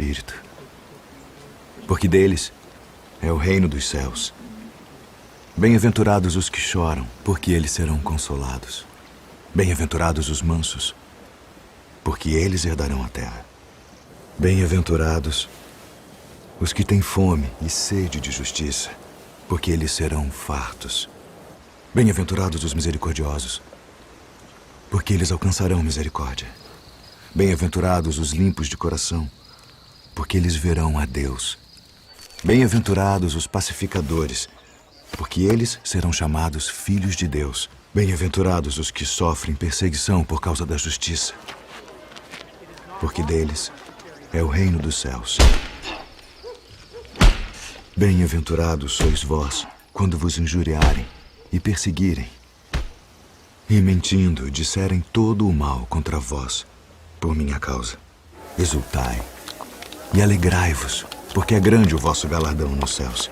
espírito, porque deles é o reino dos céus. Bem-aventurados os que choram, porque eles serão consolados. Bem-aventurados os mansos, porque eles herdarão a terra. Bem-aventurados os que têm fome e sede de justiça, porque eles serão fartos. Bem-aventurados os misericordiosos, porque eles alcançarão misericórdia. Bem-aventurados os limpos de coração, porque eles verão a Deus. Bem-aventurados os pacificadores, porque eles serão chamados filhos de Deus. Bem-aventurados os que sofrem perseguição por causa da justiça, porque deles é o reino dos céus. Bem-aventurados sois vós, quando vos injuriarem e perseguirem, e mentindo disserem todo o mal contra vós, por minha causa. Exultai e alegrai-vos, porque é grande o vosso galardão nos céus.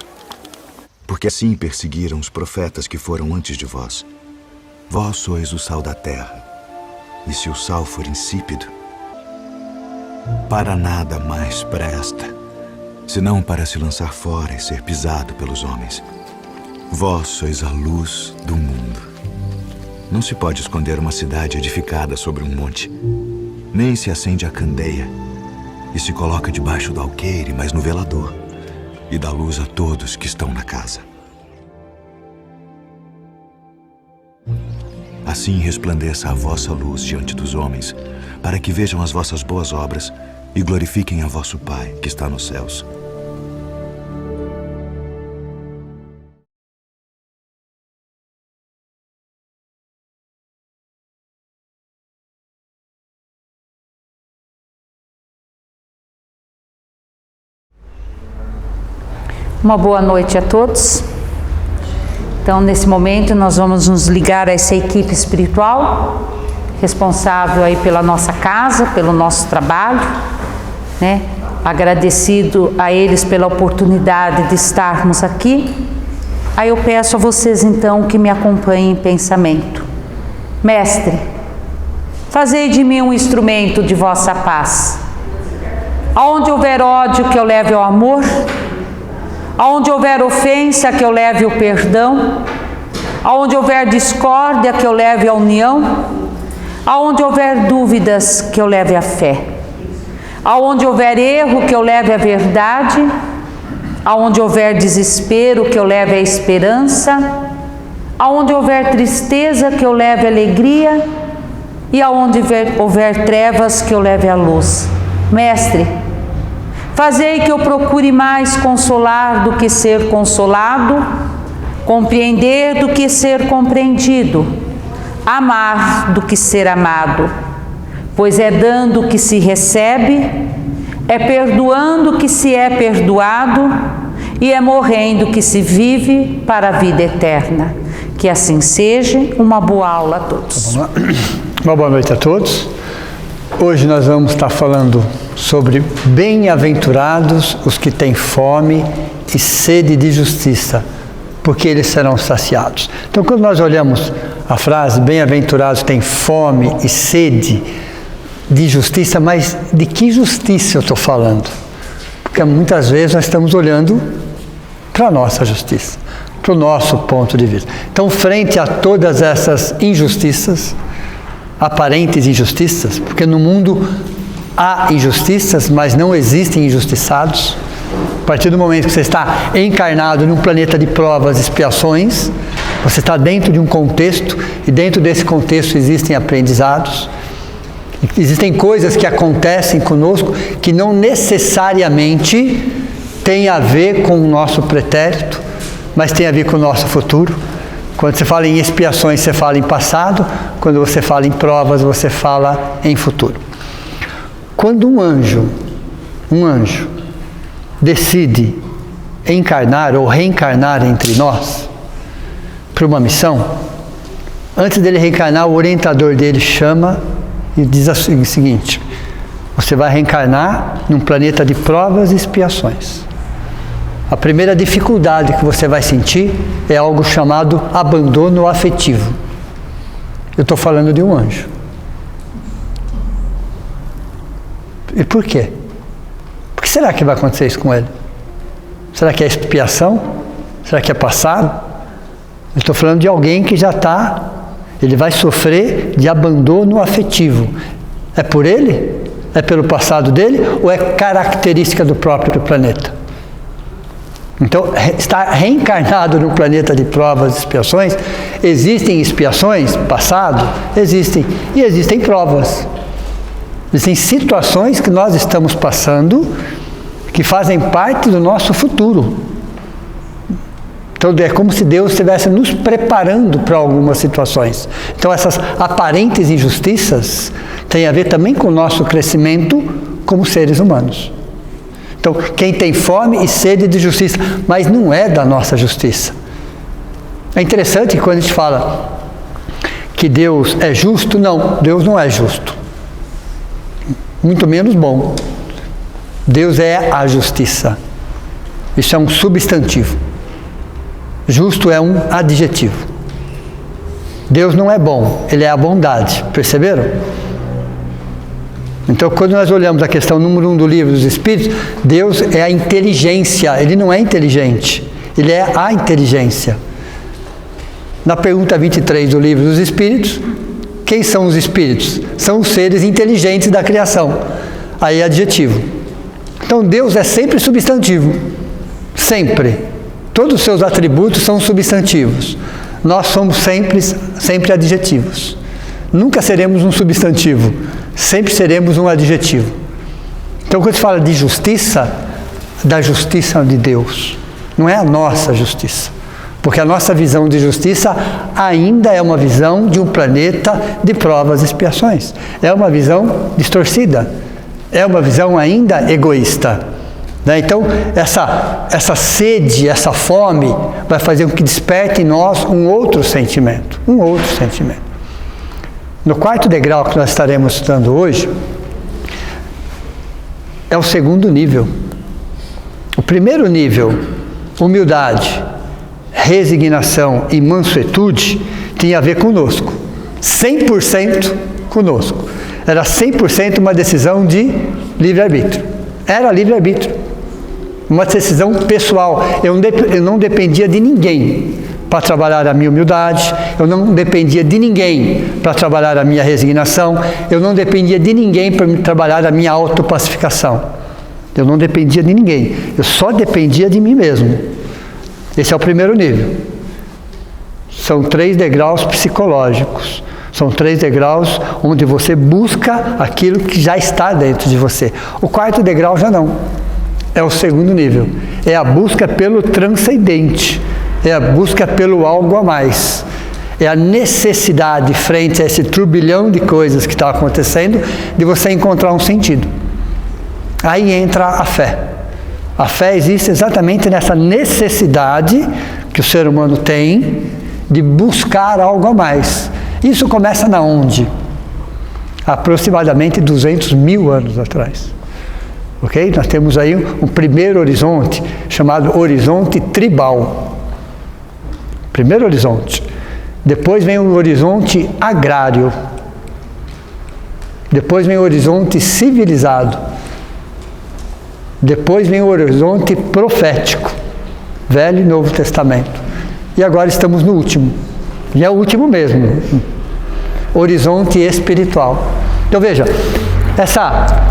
Porque assim perseguiram os profetas que foram antes de vós. Vós sois o sal da terra, e se o sal for insípido, para nada mais presta, senão para se lançar fora e ser pisado pelos homens. Vós sois a luz do mundo. Não se pode esconder uma cidade edificada sobre um monte, nem se acende a candeia e se coloca debaixo do alqueire, mas no velador, e dá luz a todos que estão na casa. Assim resplandeça a vossa luz diante dos homens, para que vejam as vossas boas obras e glorifiquem a vosso Pai que está nos céus. Uma boa noite a todos. Então, nesse momento, nós vamos nos ligar a essa equipe espiritual, responsável aí pela nossa casa, pelo nosso trabalho, né? Agradecido a eles pela oportunidade de estarmos aqui. Aí eu peço a vocês, então, que me acompanhem em pensamento. Mestre, fazei de mim um instrumento de vossa paz. Aonde houver ódio, que eu leve ao amor. Aonde houver ofensa, que eu leve o perdão. Aonde houver discórdia, que eu leve a união. Aonde houver dúvidas, que eu leve a fé. Aonde houver erro, que eu leve a verdade. Aonde houver desespero, que eu leve a esperança. Aonde houver tristeza, que eu leve a alegria. E aonde houver trevas, que eu leve a luz. Mestre, fazei que eu procure mais consolar do que ser consolado, compreender do que ser compreendido, amar do que ser amado, pois é dando que se recebe, é perdoando que se é perdoado e é morrendo que se vive para a vida eterna. Que assim seja. Uma boa aula a todos. Uma boa noite a todos. Hoje nós vamos estar falando sobre bem-aventurados os que têm fome e sede de justiça, porque eles serão saciados. Então, quando nós olhamos a frase, bem-aventurados têm fome e sede de justiça, mas de que justiça eu estou falando? Porque muitas vezes nós estamos olhando para a nossa justiça, para o nosso ponto de vista. Então, frente a todas essas injustiças, aparentes injustiças, porque no mundo há injustiças, mas não existem injustiçados. A partir do momento que você está encarnado num planeta de provas e expiações, você está dentro de um contexto, e dentro desse contexto existem aprendizados, existem coisas que acontecem conosco que não necessariamente têm a ver com o nosso pretérito, mas tem a ver com o nosso futuro. Quando você fala em expiações, você fala em passado. Quando você fala em provas, você fala em futuro. Quando um anjo decide encarnar ou reencarnar entre nós para uma missão, antes dele reencarnar, o orientador dele chama e diz o seguinte: você vai reencarnar num planeta de provas e expiações. A primeira dificuldade que você vai sentir é algo chamado abandono afetivo. Eu estou falando de um anjo. E por quê? Porque será que vai acontecer isso com ele? Será que é expiação? Será que é passado? Eu estou falando de alguém que já está, ele vai sofrer de abandono afetivo. É por ele? É pelo passado dele? Ou é característica do próprio planeta? Então, está reencarnado no planeta de provas e expiações. Existem expiações, passado? Existem. E existem provas. Existem situações que nós estamos passando que fazem parte do nosso futuro. Então, é como se Deus estivesse nos preparando para algumas situações. Então, essas aparentes injustiças têm a ver também com o nosso crescimento como seres humanos. Então, quem tem fome e sede de justiça, mas não é da nossa justiça. É interessante que quando a gente fala que Deus é justo, não, Deus não é justo. Muito menos bom. Deus é a justiça. Isso é um substantivo. Justo é um adjetivo. Deus não é bom, Ele é a bondade. Perceberam? Então, quando nós olhamos a questão número 1 do livro dos Espíritos, Deus é a inteligência. Ele não é inteligente, Ele é a inteligência. Na pergunta 23 do livro dos Espíritos, quem são os Espíritos? São os seres inteligentes da criação. Aí é adjetivo. Então, Deus é sempre substantivo. Sempre. Todos os seus atributos são substantivos. Nós somos sempre adjetivos. Nunca seremos um substantivo. Sempre seremos um adjetivo. Então, quando se fala de justiça, da justiça de Deus, não é a nossa justiça. Porque a nossa visão de justiça ainda é uma visão de um planeta de provas e expiações. É uma visão distorcida. É uma visão ainda egoísta. Então, essa sede, essa fome, vai fazer com que desperte em nós um outro sentimento. Um outro sentimento. No quarto degrau que nós estaremos estudando hoje, é o segundo nível. O primeiro nível, humildade, resignação e mansuetude, tinha a ver conosco. 100% conosco. Era 100% uma decisão de livre-arbítrio. Era livre-arbítrio. Uma decisão pessoal. Eu não dependia de ninguém para trabalhar a minha humildade, eu não dependia de ninguém para trabalhar a minha resignação, eu não dependia de ninguém para trabalhar a minha autopacificação. Eu não dependia de ninguém, eu só dependia de mim mesmo. Esse é o primeiro nível. São 3 degraus psicológicos. São 3 degraus onde você busca aquilo que já está dentro de você. O quarto degrau já não. É o segundo nível. É a busca pelo transcendente. É a busca pelo algo a mais. É a necessidade, frente a esse turbilhão de coisas que está acontecendo, de você encontrar um sentido. Aí entra a fé. A fé existe exatamente nessa necessidade que o ser humano tem de buscar algo a mais. Isso começa na onde? Aproximadamente 200 mil anos atrás. Ok? Nós temos aí um primeiro horizonte, chamado horizonte tribal. Primeiro horizonte. Depois vem o horizonte agrário. Depois vem o horizonte civilizado. Depois vem o horizonte profético. Velho e Novo Testamento. E agora estamos no último. E é o último mesmo. Horizonte espiritual. Então veja,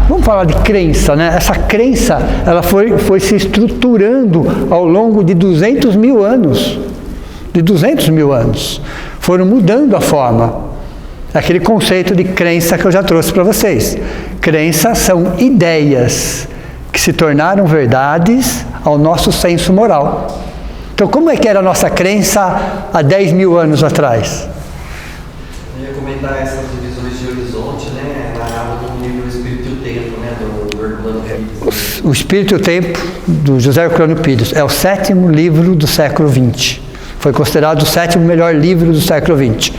vamos falar de crença, né? Essa crença, ela foi se estruturando ao longo de 200 mil anos. De 200 mil anos. Foram mudando a forma. Aquele conceito de crença que eu já trouxe para vocês. Crenças são ideias que se tornaram verdades ao nosso senso moral. Então, como é que era a nossa crença há 10 mil anos atrás? Eu ia comentar essas divisões de horizonte, né? Narrado no livro Espírito e o Tempo, né? Do Herculano Pires. O Espírito e o Tempo, do José Herculano Pires, é o 7º livro do século XX. Foi considerado o 7º melhor livro do século XX.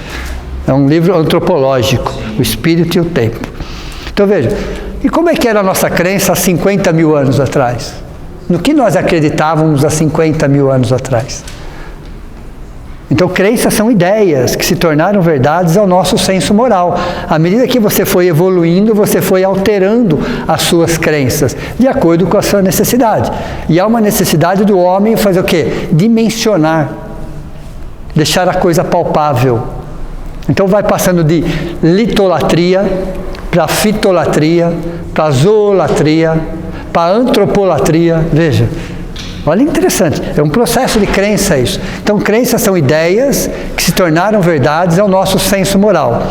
É um livro antropológico, o Espírito e o Tempo. Então, veja, e como é que era a nossa crença há 50 mil anos atrás? No que nós acreditávamos há 50 mil anos atrás? Então, crenças são ideias que se tornaram verdades ao nosso senso moral. À medida que você foi evoluindo, você foi alterando as suas crenças, de acordo com a sua necessidade. E há uma necessidade do homem fazer o quê? Dimensionar, deixar a coisa palpável. Então, vai passando de litolatria para fitolatria, para zoolatria, para antropolatria. Veja. Olha, interessante, é um processo de crença isso. Então, crenças são ideias que se tornaram verdades ao nosso senso moral.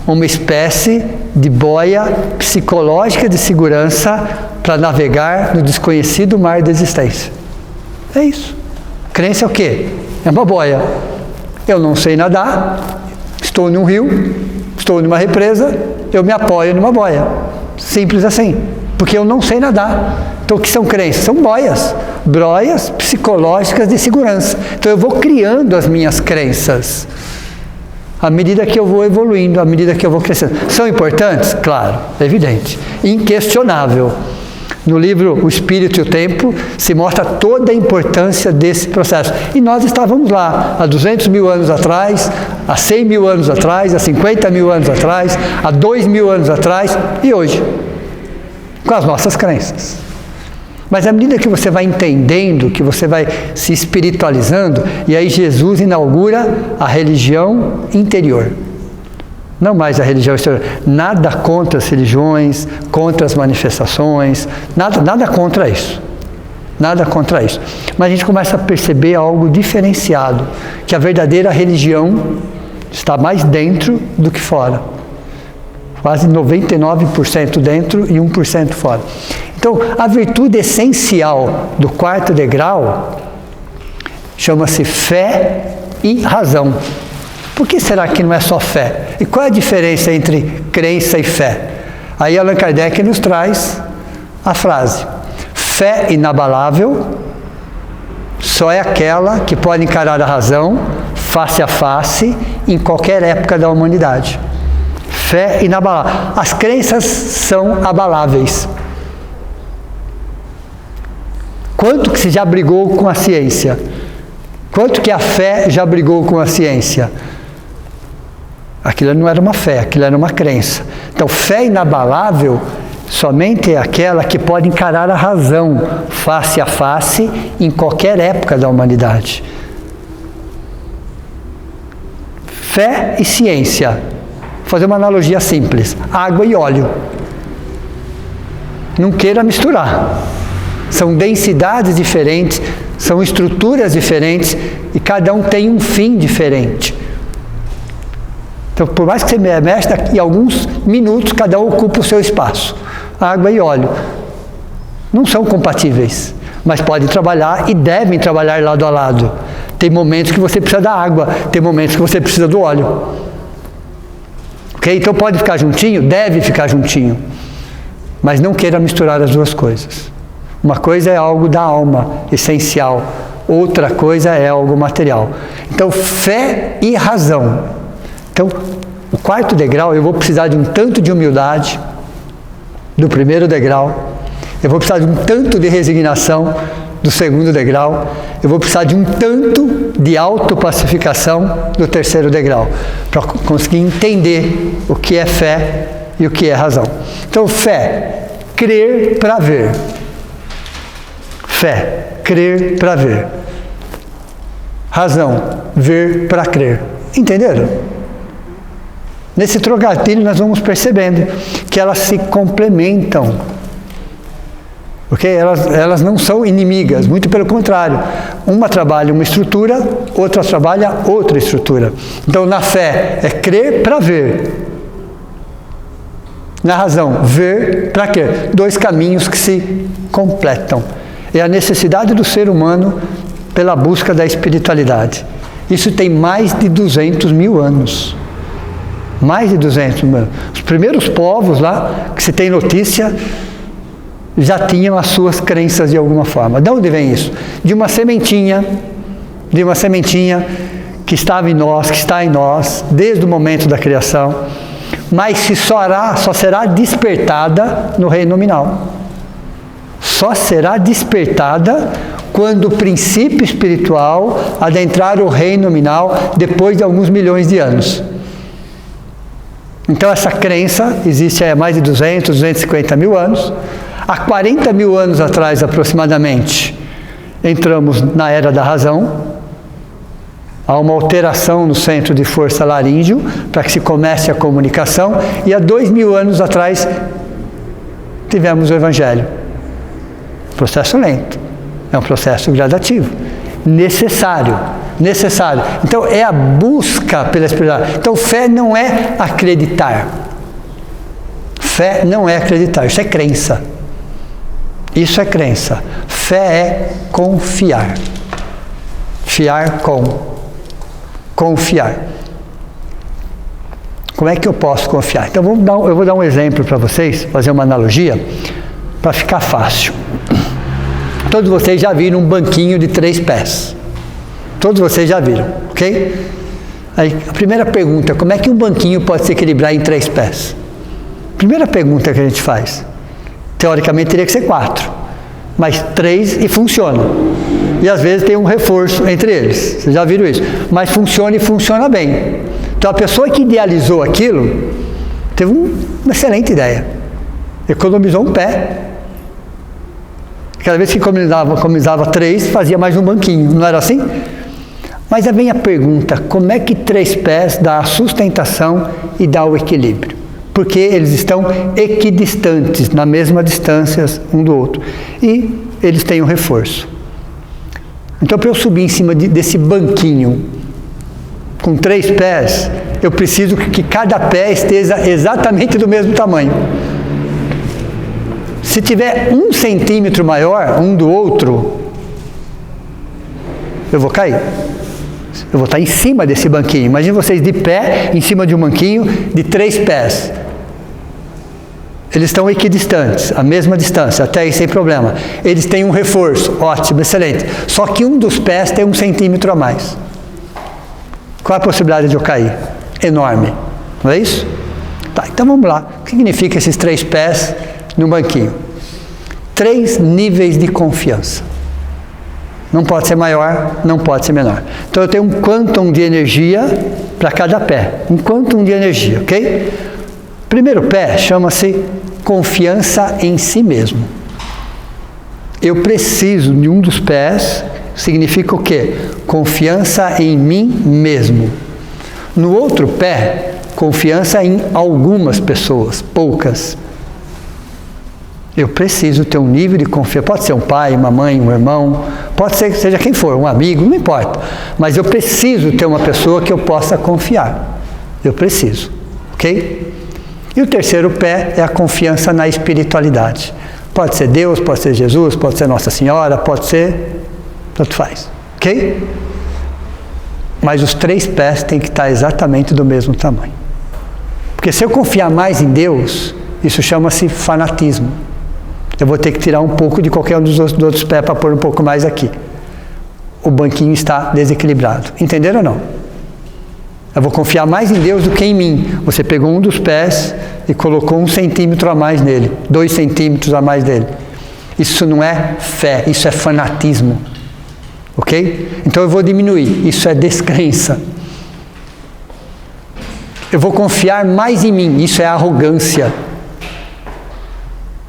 Uma espécie de boia psicológica de segurança para navegar no desconhecido mar da existência. É isso. Crença é o quê? É uma boia. Eu não sei nadar, estou num rio, estou numa represa, eu me apoio numa boia. Simples assim. Porque eu não sei nadar. Então, o que são crenças? São boias psicológicas de segurança. Então, eu vou criando as minhas crenças à medida que eu vou evoluindo, à medida que eu vou crescendo. São importantes? Claro, é evidente. Inquestionável. No livro O Espírito e o Tempo, se mostra toda a importância desse processo. E nós estávamos lá, há 200 mil anos atrás, há 100 mil anos atrás, há 50 mil anos atrás, há 2 mil anos atrás e hoje, com as nossas crenças. Mas à medida que você vai entendendo, que você vai se espiritualizando, e aí Jesus inaugura a religião interior. Não mais a religião exterior. Nada contra as religiões, contra as manifestações, nada contra isso. Nada contra isso. Mas a gente começa a perceber algo diferenciado, que a verdadeira religião está mais dentro do que fora. Quase 99% dentro e 1% fora. Então, a virtude essencial do quarto degrau chama-se fé e razão. Por que será que não é só fé? E qual é a diferença entre crença e fé? Aí Allan Kardec nos traz a frase: fé inabalável só é aquela que pode encarar a razão face a face em qualquer época da humanidade. Fé inabalável. As crenças são abaláveis. Quanto que se já brigou com a ciência? Quanto que a fé já brigou com a ciência? Aquilo não era uma fé, aquilo era uma crença. Então, fé inabalável somente é aquela que pode encarar a razão face a face em qualquer época da humanidade. Fé e ciência. Vou fazer uma analogia simples: água e óleo. Não queira misturar. São densidades diferentes, são estruturas diferentes e cada um tem um fim diferente. Então, por mais que você mexa, daqui a alguns minutos, cada um ocupa o seu espaço. Água e óleo não são compatíveis, mas podem trabalhar e devem trabalhar lado a lado. Tem momentos que você precisa da água, tem momentos que você precisa do óleo. Ok? Então, pode ficar juntinho? Deve ficar juntinho. Mas não queira misturar as duas coisas. Uma coisa é algo da alma, essencial. Outra coisa é algo material. Então, fé e razão. Então, o quarto degrau, eu vou precisar de um tanto de humildade, do primeiro degrau. Eu vou precisar de um tanto de resignação, do segundo degrau. Eu vou precisar de um tanto de autopacificação, do terceiro degrau, para conseguir entender o que é fé e o que é razão. Então, fé, crer para ver. Fé, crer para ver. Razão, ver para crer. Entenderam? Nesse trocadilho nós vamos percebendo que elas se complementam. Porque elas não são inimigas, muito pelo contrário. Uma trabalha uma estrutura, outra trabalha outra estrutura. Então, na fé é crer para ver. Na razão, ver para crer. Dois caminhos que se completam. É a necessidade do ser humano pela busca da espiritualidade. Isso tem mais de 200 mil anos. Mais de 200 mil anos. Os primeiros povos lá, que se tem notícia, já tinham as suas crenças de alguma forma. De onde vem isso? De uma sementinha que estava em nós, que está em nós, desde o momento da criação, mas que só será despertada no reino nominal. Só será despertada quando o princípio espiritual adentrar o reino nominal depois de alguns milhões de anos. Então essa crença existe há mais de 200, 250 mil anos. Há 40 mil anos atrás, aproximadamente, entramos na era da razão. Há uma alteração no centro de força laríngeo para que se comece a comunicação. E há 2000 anos atrás, tivemos o Evangelho. Processo lento. É um processo gradativo. Necessário. Então, é a busca pela espiritualidade. Então, fé não é acreditar. Fé não é acreditar. Isso é crença. Isso é crença. Fé é confiar. Confiar. Como é que eu posso confiar? Então, eu vou dar um exemplo para vocês, fazer uma analogia, para ficar fácil. Todos vocês já viram um banquinho de 3 pés. Todos vocês já viram, ok? Aí, a primeira pergunta, como é que um banquinho pode se equilibrar em 3 pés? Primeira pergunta que a gente faz. Teoricamente teria que ser 4, mas 3 e funciona. E às vezes tem um reforço entre eles. Vocês já viram isso? Mas funciona e funciona bem. Então a pessoa que idealizou aquilo teve uma excelente ideia. Economizou um pé. Cada vez que economizava 3, fazia mais um banquinho. Não era assim? Mas vem a pergunta, como é que 3 pés dá a sustentação e dá o equilíbrio? Porque eles estão equidistantes, na mesma distância um do outro. E eles têm um reforço. Então, para eu subir em cima desse banquinho com 3 pés, eu preciso que cada pé esteja exatamente do mesmo tamanho. Se tiver 1 centímetro maior um do outro, eu vou cair. Eu vou estar em cima desse banquinho. Imagine vocês de pé, em cima de um banquinho de 3 pés. Eles estão equidistantes, a mesma distância, até aí sem problema. Eles têm um reforço, ótimo, excelente. Só que um dos pés tem 1 centímetro a mais. Qual a possibilidade de eu cair? Enorme, não é isso? Tá, então vamos lá. O que significa esses 3 pés no banquinho? 3 níveis de confiança. Não pode ser maior, não pode ser menor. Então eu tenho um quantum de energia para cada pé. Um quantum de energia, ok? Primeiro pé chama-se confiança em si mesmo. Eu preciso de um dos pés, significa o quê? Confiança em mim mesmo. No outro pé, confiança em algumas pessoas, poucas. Eu preciso ter um nível de confiança. Pode ser um pai, uma mãe, um irmão, pode ser, seja quem for, um amigo, não importa. Mas eu preciso ter uma pessoa que eu possa confiar. Eu preciso, ok? E o terceiro pé é a confiança na espiritualidade. Pode ser Deus, pode ser Jesus, pode ser Nossa Senhora, pode ser... tanto faz, ok? Mas os 3 pés têm que estar exatamente do mesmo tamanho. Porque se eu confiar mais em Deus, isso chama-se fanatismo. Eu vou ter que tirar um pouco de qualquer um dos outros pés para pôr um pouco mais aqui. O banquinho está desequilibrado. Entenderam ou não? Eu vou confiar mais em Deus do que em mim. Você pegou um dos pés e colocou 1 centímetro a mais nele, 2 centímetros a mais dele. Isso não é fé, isso é fanatismo. Ok? Então eu vou diminuir. Isso é descrença. Eu vou confiar mais em mim. Isso é arrogância.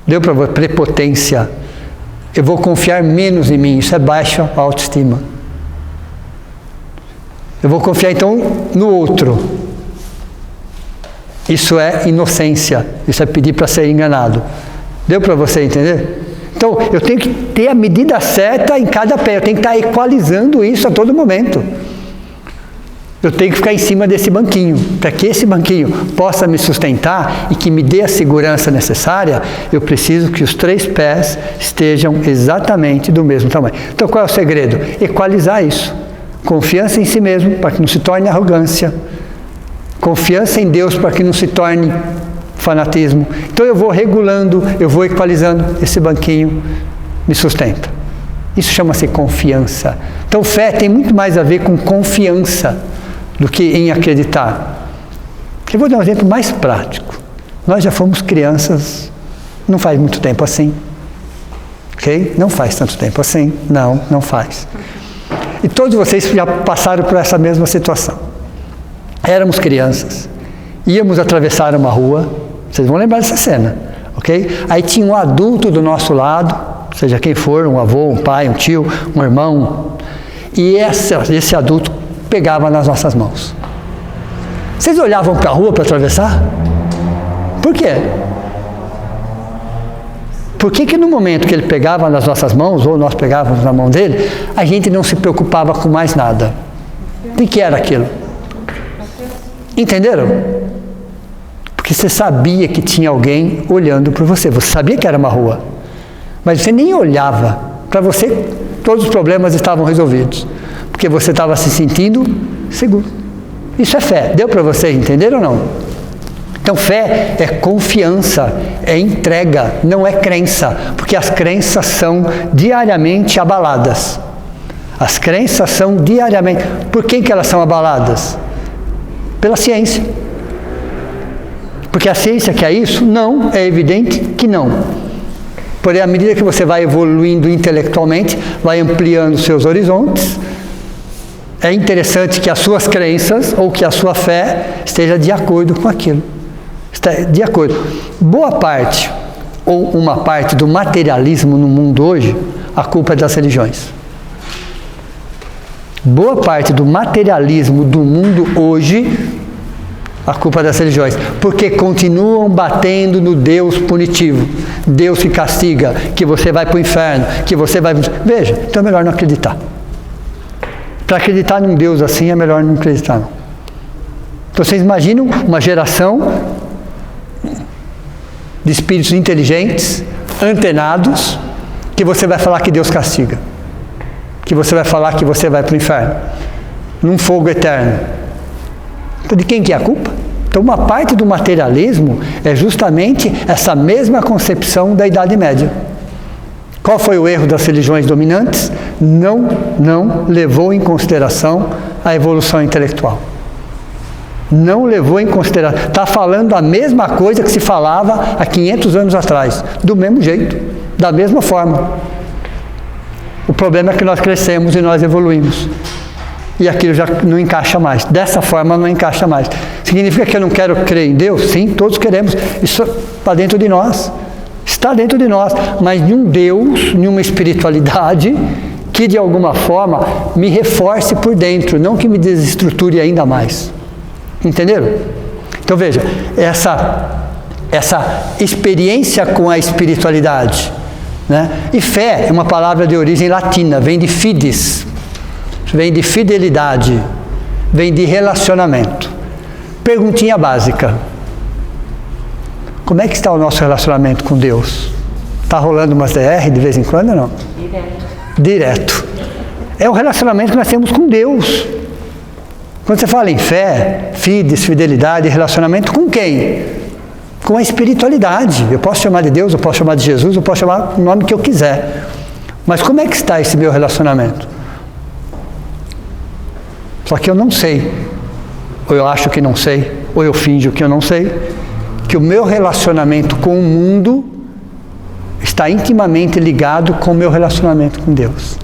Deu para ver? Prepotência. Eu vou confiar menos em mim. Isso é baixa autoestima. Eu vou confiar então no outro. Isso é inocência. Isso é pedir para ser enganado. Deu para você entender? Então, eu tenho que ter a medida certa em cada pé. Eu tenho que estar equalizando isso a todo momento. Eu tenho que ficar em cima desse banquinho. Para que esse banquinho possa me sustentar e que me dê a segurança necessária, eu preciso que os 3 pés estejam exatamente do mesmo tamanho. Então, qual é o segredo? Equalizar isso. Confiança em si mesmo, para que não se torne arrogância. Confiança em Deus, para que não se torne fanatismo. Então eu vou regulando, eu vou equalizando, esse banquinho me sustenta. Isso chama-se confiança. Então fé tem muito mais a ver com confiança do que em acreditar. Eu vou dar um exemplo mais prático. Nós já fomos crianças, não faz muito tempo assim. Ok? Não faz tanto tempo assim. Não faz. E todos vocês já passaram por essa mesma situação. Éramos crianças, íamos atravessar uma rua, vocês vão lembrar dessa cena, ok? Aí tinha um adulto do nosso lado, seja quem for, um avô, um pai, um tio, um irmão, e esse adulto pegava nas nossas mãos. Vocês olhavam para a rua para atravessar? Por quê? Por que no momento que ele pegava nas nossas mãos, ou nós pegávamos na mão dele, a gente não se preocupava com mais nada? O que era aquilo? Entenderam? Porque você sabia que tinha alguém olhando por você. Você sabia que era uma rua. Mas você nem olhava. Para você, todos os problemas estavam resolvidos. Porque você estava se sentindo seguro. Isso é fé. Deu para vocês entender ou não? Então, fé é confiança, é entrega, não é crença, porque as crenças são diariamente abaladas. As crenças são diariamente... Por que elas são abaladas? Pela ciência. Porque a ciência quer isso? Não, é evidente que não. Porém, à medida que você vai evoluindo intelectualmente, vai ampliando seus horizontes, é interessante que as suas crenças ou que a sua fé esteja de acordo com aquilo. De acordo. Boa parte, ou uma parte do materialismo no mundo hoje, a culpa é das religiões. Boa parte do materialismo do mundo hoje, a culpa é das religiões. Porque continuam batendo no Deus punitivo. Deus que castiga, que você vai para o inferno, que você vai... Veja, então é melhor não acreditar. Para acreditar num Deus assim, é melhor não acreditar, não. Então, vocês imaginam uma geração de espíritos inteligentes, antenados, que você vai falar que Deus castiga, que você vai falar que você vai para o inferno, num fogo eterno. Então, de quem que é a culpa? Então, uma parte do materialismo é justamente essa mesma concepção da Idade Média. Qual foi o erro das religiões dominantes? Não levou em consideração a evolução intelectual. Não levou em consideração. Está falando a mesma coisa que se falava há 500 anos atrás. Do mesmo jeito, da mesma forma. O problema é que nós crescemos e nós evoluímos. E aquilo já não encaixa mais. Dessa forma não encaixa mais. Significa que eu não quero crer em Deus? Sim, todos queremos. Isso está dentro de nós. Está dentro de nós. Mas de um Deus, de uma espiritualidade que de alguma forma me reforce por dentro, não que me desestruture ainda mais. Entenderam? Então veja, essa experiência com a espiritualidade, né? E fé é uma palavra de origem latina, vem de fides, vem de fidelidade, vem de relacionamento. Perguntinha básica: como é que está o nosso relacionamento com Deus? Está rolando umas DR de vez em quando ou não? Direto. É o relacionamento que nós temos com Deus. Quando você fala em fé, fides, fidelidade, relacionamento com quem? Com a espiritualidade. Eu posso chamar de Deus, eu posso chamar de Jesus, eu posso chamar o nome que eu quiser. Mas como é que está esse meu relacionamento? Só que eu não sei. Ou eu acho que não sei, ou eu finjo que eu não sei, que o meu relacionamento com o mundo está intimamente ligado com o meu relacionamento com Deus.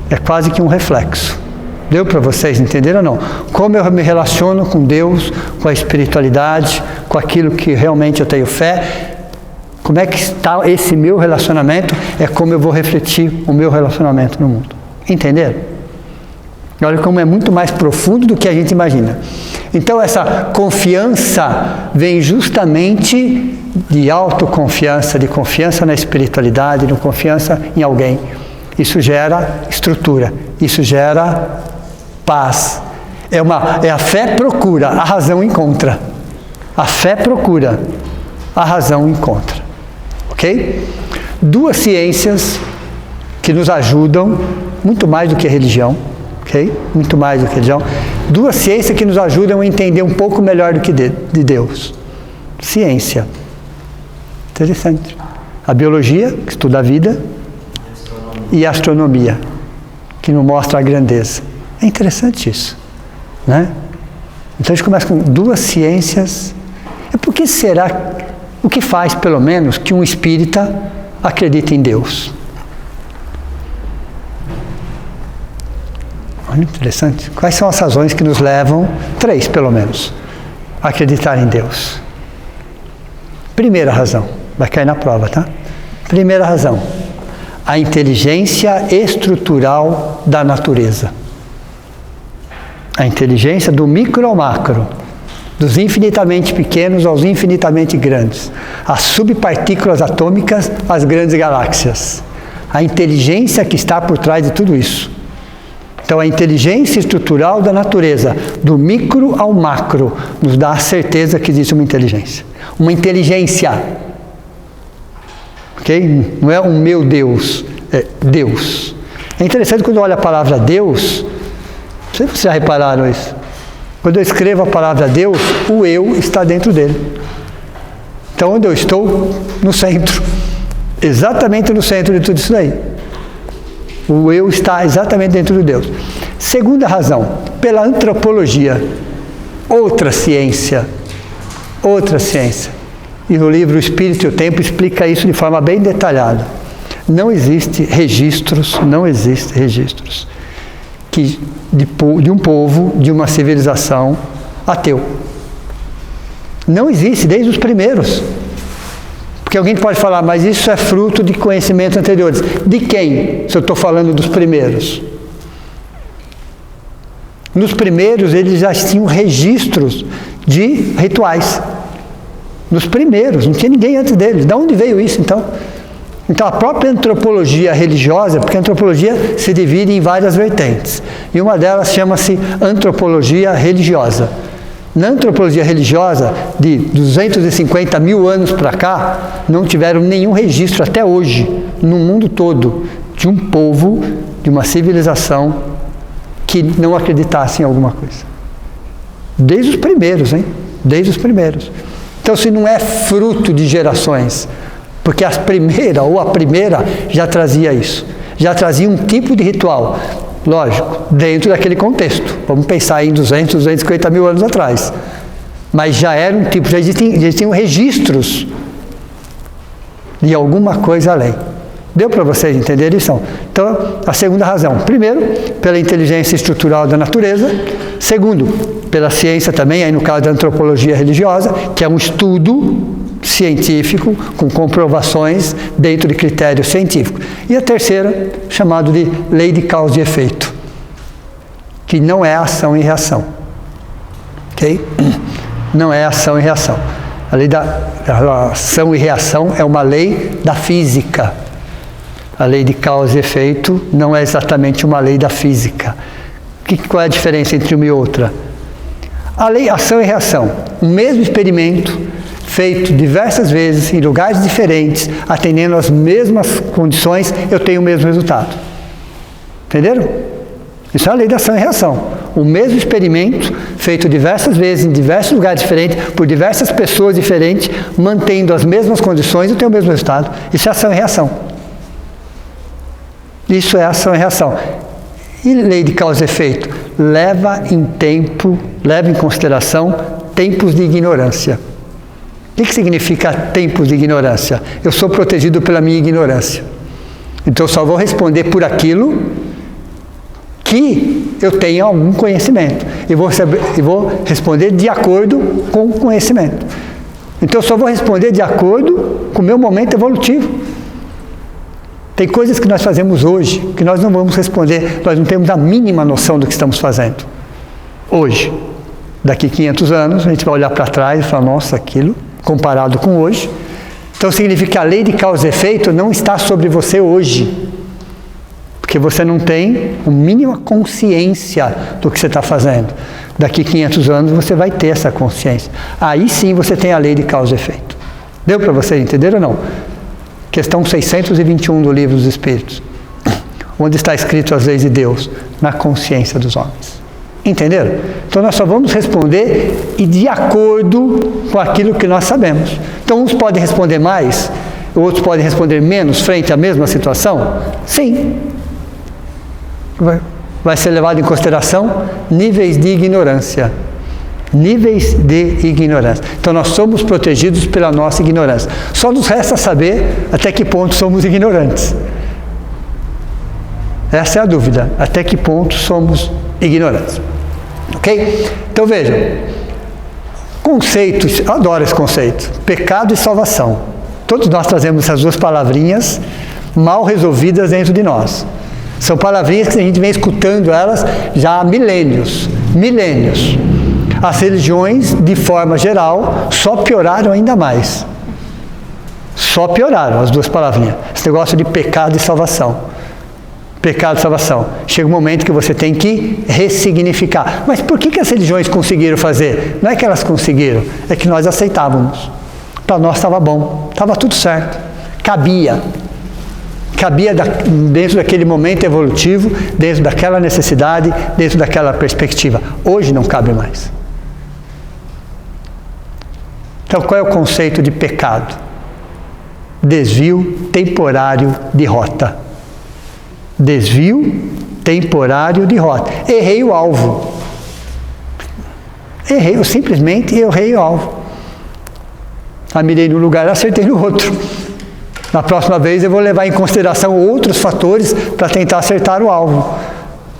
É quase que um reflexo. Deu para vocês entenderem ou não? Como eu me relaciono com Deus, com a espiritualidade, com aquilo que realmente eu tenho fé, como é que está esse meu relacionamento, é como eu vou refletir o meu relacionamento no mundo. Entenderam? Olha como é muito mais profundo do que a gente imagina. Então essa confiança vem justamente de autoconfiança, de confiança na espiritualidade, de confiança em alguém. Isso gera estrutura, isso gera paz. É a fé procura, a razão encontra. A fé procura, a razão encontra. Ok? Duas ciências que nos ajudam, muito mais do que a religião, ok? Muito mais do que a religião. Duas ciências que nos ajudam a entender um pouco melhor do que de Deus. Ciência. Interessante. A biologia, que estuda a vida, e a astronomia, que nos mostra a grandeza. É interessante isso, né? Então a gente começa com duas ciências. E por que será, o que faz pelo menos que um espírita acredita em Deus. Olha, interessante. Quais são as razões que nos levam, 3 pelo menos, a acreditar em Deus? Primeira razão, vai cair na prova, tá? Primeira razão, a inteligência estrutural da natureza. A inteligência do micro ao macro, dos infinitamente pequenos aos infinitamente grandes, as subpartículas atômicas às grandes galáxias. A inteligência que está por trás de tudo isso. Então, a inteligência estrutural da natureza, do micro ao macro, nos dá a certeza que existe uma inteligência. Uma inteligência. Ok? Não é um meu Deus, é Deus. É interessante quando olha a palavra Deus, não sei se vocês já repararam isso. Quando eu escrevo a palavra Deus, o eu está dentro dele. Então, onde eu estou? No centro. Exatamente no centro de tudo isso daí. O eu está exatamente dentro de Deus. Segunda razão, pela antropologia. Outra ciência. Outra ciência. E no livro O Espírito e o Tempo explica isso de forma bem detalhada. Não existe registros que de um povo, de uma civilização ateu. Não existe, desde os primeiros. Porque alguém pode falar, mas isso é fruto de conhecimentos anteriores. De quem? Se eu estou falando dos primeiros. Nos primeiros, eles já tinham registros de rituais. Nos primeiros, não tinha ninguém antes deles. De onde veio isso, então? Então, a própria antropologia religiosa, porque a antropologia se divide em várias vertentes. E uma delas chama-se antropologia religiosa. Na antropologia religiosa, de 250 mil anos para cá, não tiveram nenhum registro até hoje, no mundo todo, de um povo, de uma civilização que não acreditasse em alguma coisa. Desde os primeiros, hein? Desde os primeiros. Então, se não é fruto de gerações, porque a primeira já trazia isso, já trazia um tipo de ritual. Lógico, dentro daquele contexto. Vamos pensar em 250 mil anos atrás. Mas já era um tipo, já existiam registros de alguma coisa além. Deu para vocês entenderem isso? Então, a segunda razão. Primeiro, pela inteligência estrutural da natureza. Segundo, pela ciência também, aí no caso da antropologia religiosa, que é um estudo científico, com comprovações dentro de critérios científicos. E a terceira, chamado de lei de causa e efeito, que não é ação e reação. Ok? Não é ação e reação. A lei da ação e reação é uma lei da física. A lei de causa e efeito não é exatamente uma lei da física. Qual é a diferença entre uma e outra? A lei ação e reação, o mesmo experimento, feito diversas vezes, em lugares diferentes, atendendo às mesmas condições, eu tenho o mesmo resultado. Entenderam? Isso é a lei da ação e reação. O mesmo experimento, feito diversas vezes, em diversos lugares diferentes, por diversas pessoas diferentes, mantendo as mesmas condições, eu tenho o mesmo resultado. Isso é ação e reação. Isso é ação e reação. E lei de causa e efeito? Leva em consideração tempos de ignorância. O que significa tempos de ignorância? Eu sou protegido pela minha ignorância. Então, eu só vou responder por aquilo que eu tenho algum conhecimento. E vou responder de acordo com o conhecimento. Então, eu só vou responder de acordo com o meu momento evolutivo. Tem coisas que nós fazemos hoje que nós não vamos responder, nós não temos a mínima noção do que estamos fazendo. Hoje. Daqui 500 anos, a gente vai olhar para trás e falar, nossa, aquilo, comparado com hoje. Então, significa que a lei de causa e efeito não está sobre você hoje. Porque você não tem a mínima consciência do que você está fazendo. Daqui 500 anos, você vai ter essa consciência. Aí sim, você tem a lei de causa e efeito. Deu para vocês entenderem ou não? Questão 621 do Livro dos Espíritos. Onde está escrito as leis de Deus? Na consciência dos homens. Entenderam? Então, nós só vamos responder e de acordo com aquilo que nós sabemos. Então, uns podem responder mais, outros podem responder menos frente à mesma situação? Sim. Vai ser levado em consideração níveis de ignorância. Níveis de ignorância. Então nós somos protegidos pela nossa ignorância. Só nos resta saber até que ponto somos ignorantes. Essa é a dúvida. Até que ponto somos ignorantes. Ok? Então vejam. Conceitos, eu adoro esse conceito. Pecado e salvação. Todos nós trazemos essas duas palavrinhas mal resolvidas dentro de nós. São palavrinhas que a gente vem escutando elas já há milênios. Milênios. As religiões, de forma geral, só pioraram ainda mais. Só pioraram as duas palavrinhas. Esse negócio de pecado e salvação. Pecado e salvação. Chega um momento que você tem que ressignificar. Mas por que as religiões conseguiram fazer? Não é que elas conseguiram, é que nós aceitávamos. Para nós estava bom, estava tudo certo. Cabia dentro daquele momento evolutivo, dentro daquela necessidade, dentro daquela perspectiva. Hoje não cabe mais. Então, qual é o conceito de pecado? Desvio temporário de rota. Desvio temporário de rota. Errei o alvo. Eu simplesmente errei o alvo. Mirei num lugar, acertei no outro. Na próxima vez eu vou levar em consideração outros fatores para tentar acertar o alvo.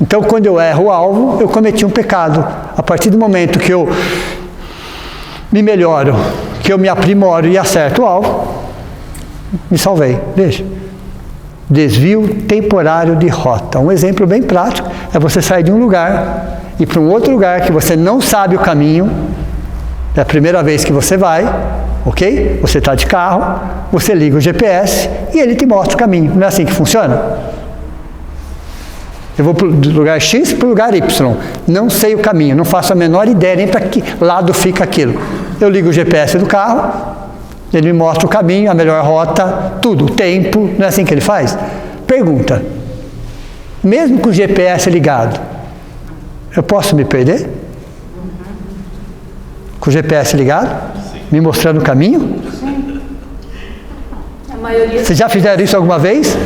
Então, quando eu erro o alvo, eu cometi um pecado. A partir do momento que eu me melhoro, que eu me aprimoro e acerto o alvo, me salvei. Veja. Desvio temporário de rota. Um exemplo bem prático é você sair de um lugar e ir para um outro lugar que você não sabe o caminho. É a primeira vez que você vai, ok? Você está de carro, você liga o GPS e ele te mostra o caminho. Não é assim que funciona? Eu vou do lugar X para o lugar Y. Não sei o caminho, não faço a menor ideia nem para que lado fica aquilo. Eu ligo o GPS do carro, ele me mostra o caminho, a melhor rota, tudo, o tempo. Não é assim que ele faz? Pergunta. Mesmo com o GPS ligado, eu posso me perder? Com o GPS ligado? Me mostrando o caminho? Sim. A maioria... Vocês já fizeram isso alguma vez?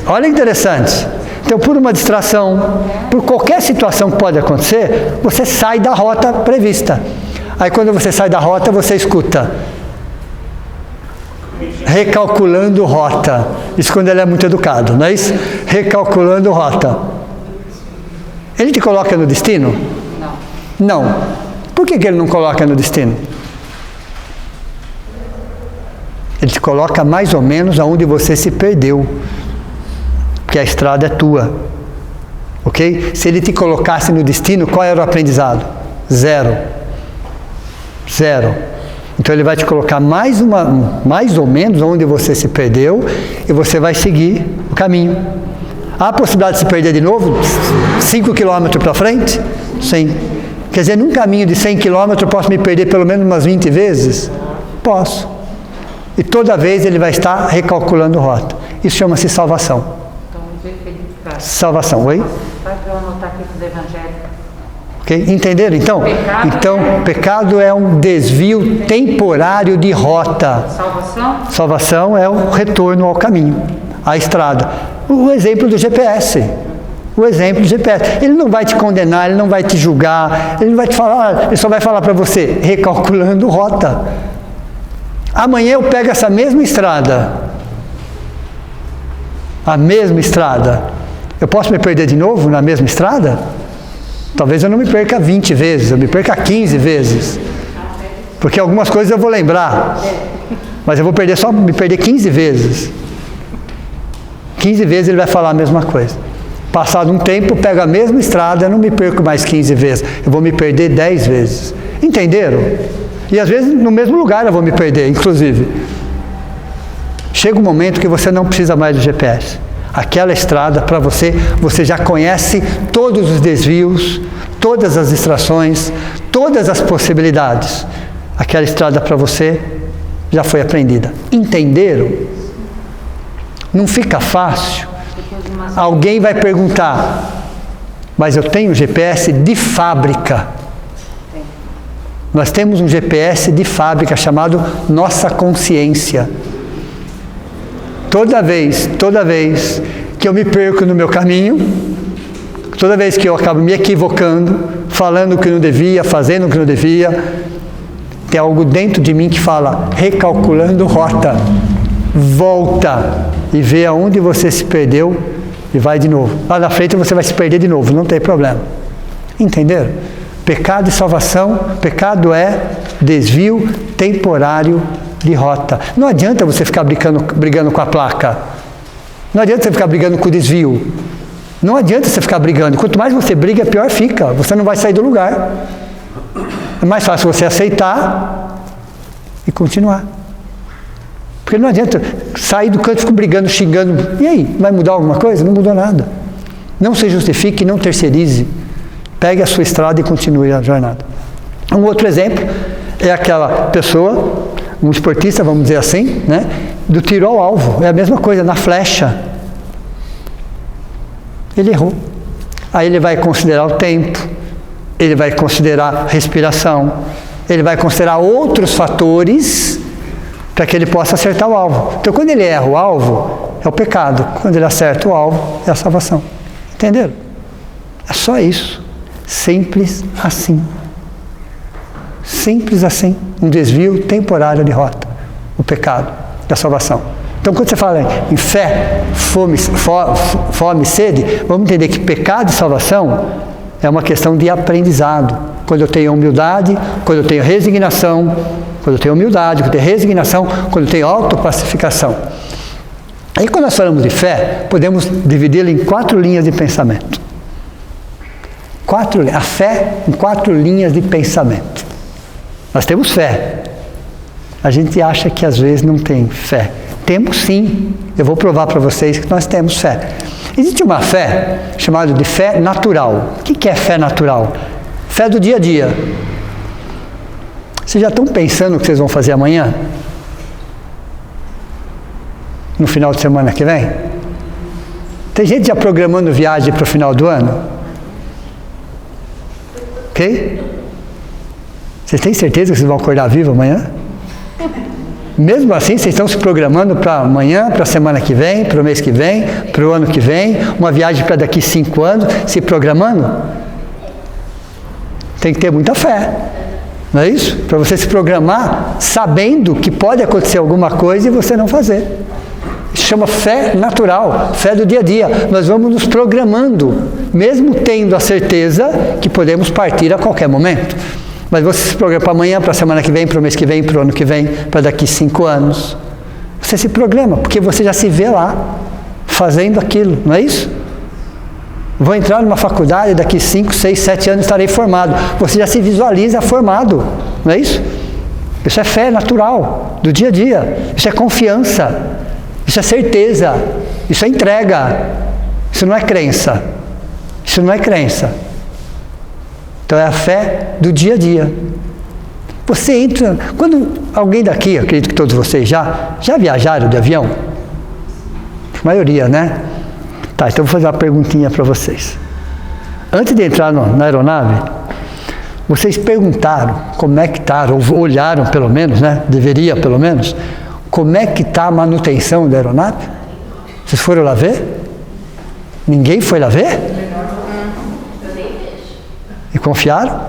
Olha que interessante. Então, por uma distração, por qualquer situação que pode acontecer, você sai da rota prevista. Aí, quando você sai da rota, você escuta recalculando rota. Isso quando ele é muito educado, não é isso? Recalculando rota. Ele te coloca no destino? Não. Por que ele não coloca no destino? Ele te coloca mais ou menos aonde você se perdeu. Porque a estrada é tua. Ok? Se ele te colocasse no destino, qual era o aprendizado? Zero. Então ele vai te colocar mais ou menos onde você se perdeu e você vai seguir o caminho. Há a possibilidade de se perder de novo? 5 km para frente? Sim. Quer dizer, num caminho de 100 km eu posso me perder pelo menos umas 20 vezes? Posso. E toda vez ele vai estar recalculando rota. Isso chama-se salvação. Salvação, oi? Vai para eu anotar aqui do Evangelho. Okay? Entenderam? Então, pecado é um desvio temporário de rota. Salvação? Salvação é o retorno ao caminho, à estrada. O exemplo do GPS. O exemplo do GPS. Ele não vai te condenar, ele não vai te julgar, ele não vai te falar, ele só vai falar para você, recalculando rota. Amanhã eu pego essa mesma estrada. A mesma estrada. Eu posso me perder de novo na mesma estrada? Talvez eu não me perca 20 vezes, eu me perca 15 vezes. Porque algumas coisas eu vou lembrar. Mas eu vou me perder 15 vezes. 15 vezes ele vai falar a mesma coisa. Passado um tempo, eu pego a mesma estrada, eu não me perco mais 15 vezes. Eu vou me perder 10 vezes. Entenderam? E às vezes no mesmo lugar eu vou me perder, inclusive. Chega um momento que você não precisa mais do GPS. Aquela estrada, para você, você já conhece todos os desvios, todas as distrações, todas as possibilidades. Aquela estrada para você já foi aprendida. Entenderam? Não fica fácil. Alguém vai perguntar, mas eu tenho GPS de fábrica. Nós temos um GPS de fábrica chamado nossa consciência. Toda vez que eu me perco no meu caminho, toda vez que eu acabo me equivocando, falando o que não devia, fazendo o que não devia. Tem algo dentro de mim que fala, recalculando rota. Volta e vê aonde você se perdeu e vai de novo. Lá na frente você vai se perder de novo, não tem problema. Entenderam? Pecado e salvação, pecado é desvio temporário de rota. Não adianta você ficar brigando com a placa. Não adianta você ficar brigando com o desvio. Não adianta você ficar brigando. Quanto mais você briga, pior fica. Você não vai sair do lugar. É mais fácil você aceitar e continuar. Porque não adianta sair do canto e ficar brigando, xingando. E aí, vai mudar alguma coisa? Não mudou nada. Não se justifique, não terceirize. Pegue a sua estrada e continue a jornada. Um outro exemplo é aquela pessoa, um esportista, vamos dizer assim, né, do tiro ao alvo. É a mesma coisa, na flecha. Ele errou. Aí ele vai considerar o tempo, ele vai considerar a respiração, ele vai considerar outros fatores para que ele possa acertar o alvo. Então, quando ele erra o alvo, é o pecado. Quando ele acerta o alvo, é a salvação. Entenderam? É só isso. Simples assim. Simples assim. Um desvio temporário de rota. O pecado e a salvação. Então, quando você fala em fé, fome e sede, vamos entender que pecado e salvação é uma questão de aprendizado. Quando eu tenho humildade, quando eu tenho resignação, quando eu tenho humildade, quando eu tenho resignação, quando eu tenho autopacificação. Aí, quando nós falamos de fé, podemos dividi-la em 4 linhas de pensamento. A fé em 4 linhas de pensamento. Nós temos fé. A gente acha que às vezes não tem fé. Temos sim. Eu vou provar para vocês que nós temos fé. Existe uma fé chamada de fé natural. O que é fé natural? Fé do dia a dia. Vocês já estão pensando o que vocês vão fazer amanhã? No final de semana que vem? Tem gente já programando viagem para o final do ano? Ok? Vocês têm certeza que vocês vão acordar vivo amanhã? Mesmo assim, vocês estão se programando para amanhã, para a semana que vem, para o mês que vem, para o ano que vem, uma viagem para daqui 5 anos, se programando? Tem que ter muita fé, não é isso? Para você se programar sabendo que pode acontecer alguma coisa e você não fazer. Isso chama fé natural, fé do dia a dia. Nós vamos nos programando, mesmo tendo a certeza que podemos partir a qualquer momento. Mas você se programa para amanhã, para a semana que vem, para o mês que vem, para o ano que vem, para daqui 5 anos. Você se programa, porque você já se vê lá, fazendo aquilo, não é isso? Vou entrar numa faculdade, daqui 5, 6, 7 anos estarei formado. Você já se visualiza formado, não é isso? Isso é fé natural, do dia a dia. Isso é confiança. Isso é certeza. Isso é entrega. Isso não é crença. Isso não é crença. Então é a fé do dia a dia. Você entra... Quando alguém daqui, acredito que todos vocês já viajaram de avião? A maioria, né? Tá, então vou fazer uma perguntinha para vocês. Antes de entrar na aeronave, vocês perguntaram como é que está, ou olharam pelo menos, né? Deveria pelo menos, como é que está a manutenção da aeronave? Vocês foram lá ver? Ninguém foi lá ver? E confiaram?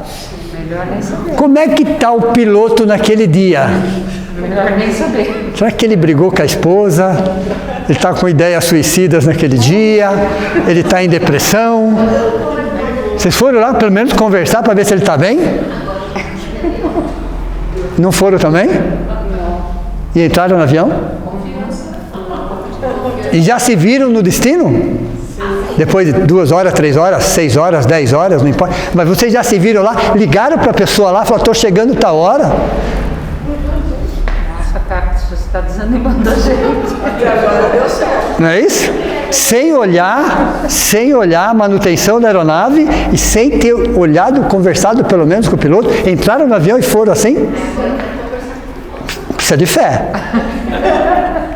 Melhor nem saber. Como é que está o piloto naquele dia? Melhor nem saber. Será que ele brigou com a esposa? Ele está com ideias suicidas naquele dia? Ele está em depressão? Vocês foram lá pelo menos conversar para ver se ele está bem? Não foram também? E entraram no avião? E já se viram no destino? Depois de 2 horas, 3 horas, 6 horas, 10 horas, não importa. Mas vocês já se viram lá? Ligaram para a pessoa lá, falaram, estou chegando tal hora. Nossa, cara, você está desanimando a gente. Não é isso? Sem olhar a manutenção da aeronave e sem ter olhado, conversado pelo menos com o piloto, entraram no avião e foram assim? Precisa de fé.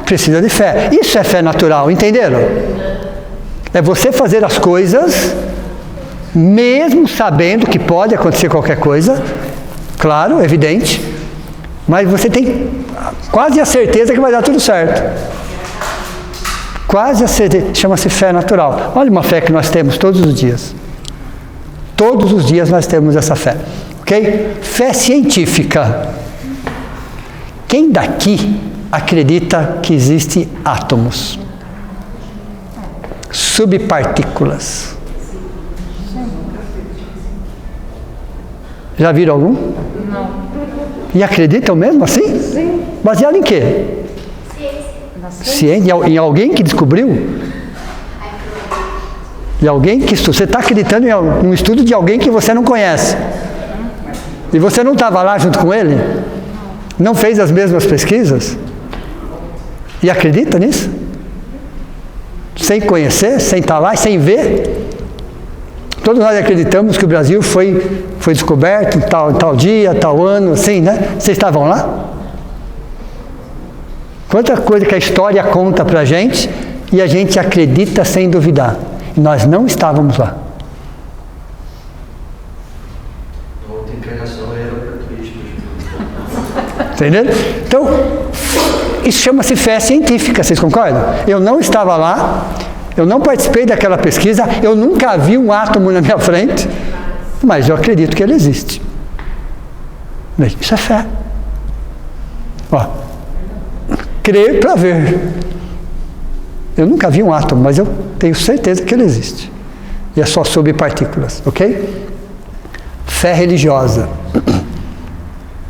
Precisa de fé. Isso é fé natural, entenderam? É você fazer as coisas, mesmo sabendo que pode acontecer qualquer coisa, claro, evidente, mas você tem quase a certeza que vai dar tudo certo. Quase a certeza, chama-se fé natural. Olha uma fé que nós temos todos os dias. Todos os dias nós temos essa fé, ok? Fé científica. Quem daqui acredita que existem átomos, subpartículas? Já viram algum? Não. E acreditam mesmo assim? Sim. Baseado em quê? Ciência. Em alguém que descobriu? Em alguém que estudou. Você está acreditando em um estudo de alguém que você não conhece. E você não estava lá junto com ele? Não fez as mesmas pesquisas? E acredita nisso? Sem conhecer, sem estar lá e sem ver? Todos nós acreditamos que o Brasil foi descoberto em tal dia, tal ano, assim, né? Vocês estavam lá? Quanta coisa que a história conta pra gente e a gente acredita sem duvidar. E nós não estávamos lá. Outra encarnação era política. Entendeu? Então, isso chama-se fé científica, vocês concordam? Eu não estava lá, eu não participei daquela pesquisa, eu nunca vi um átomo na minha frente, mas eu acredito que ele existe. Isso é fé. Ó, crer para ver. Eu nunca vi um átomo, mas eu tenho certeza que ele existe. E é só subpartículas, ok? Fé religiosa.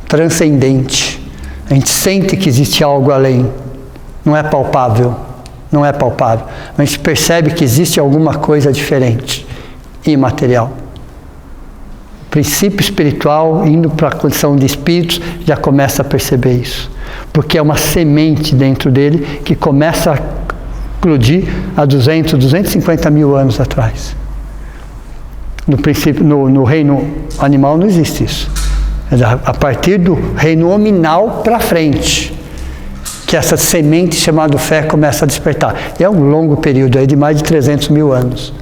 Transcendente. A gente sente que existe algo além. Não é palpável. Não é palpável. A gente percebe que existe alguma coisa diferente. Imaterial. O princípio espiritual, indo para a condição de espíritos, já começa a perceber isso. Porque é uma semente dentro dele que começa a eclodir há 250 mil anos atrás. No princípio, no reino animal não existe isso. A partir do reino hominal para frente, que essa semente chamada fé começa a despertar. É um longo período aí de mais de 300 mil anos.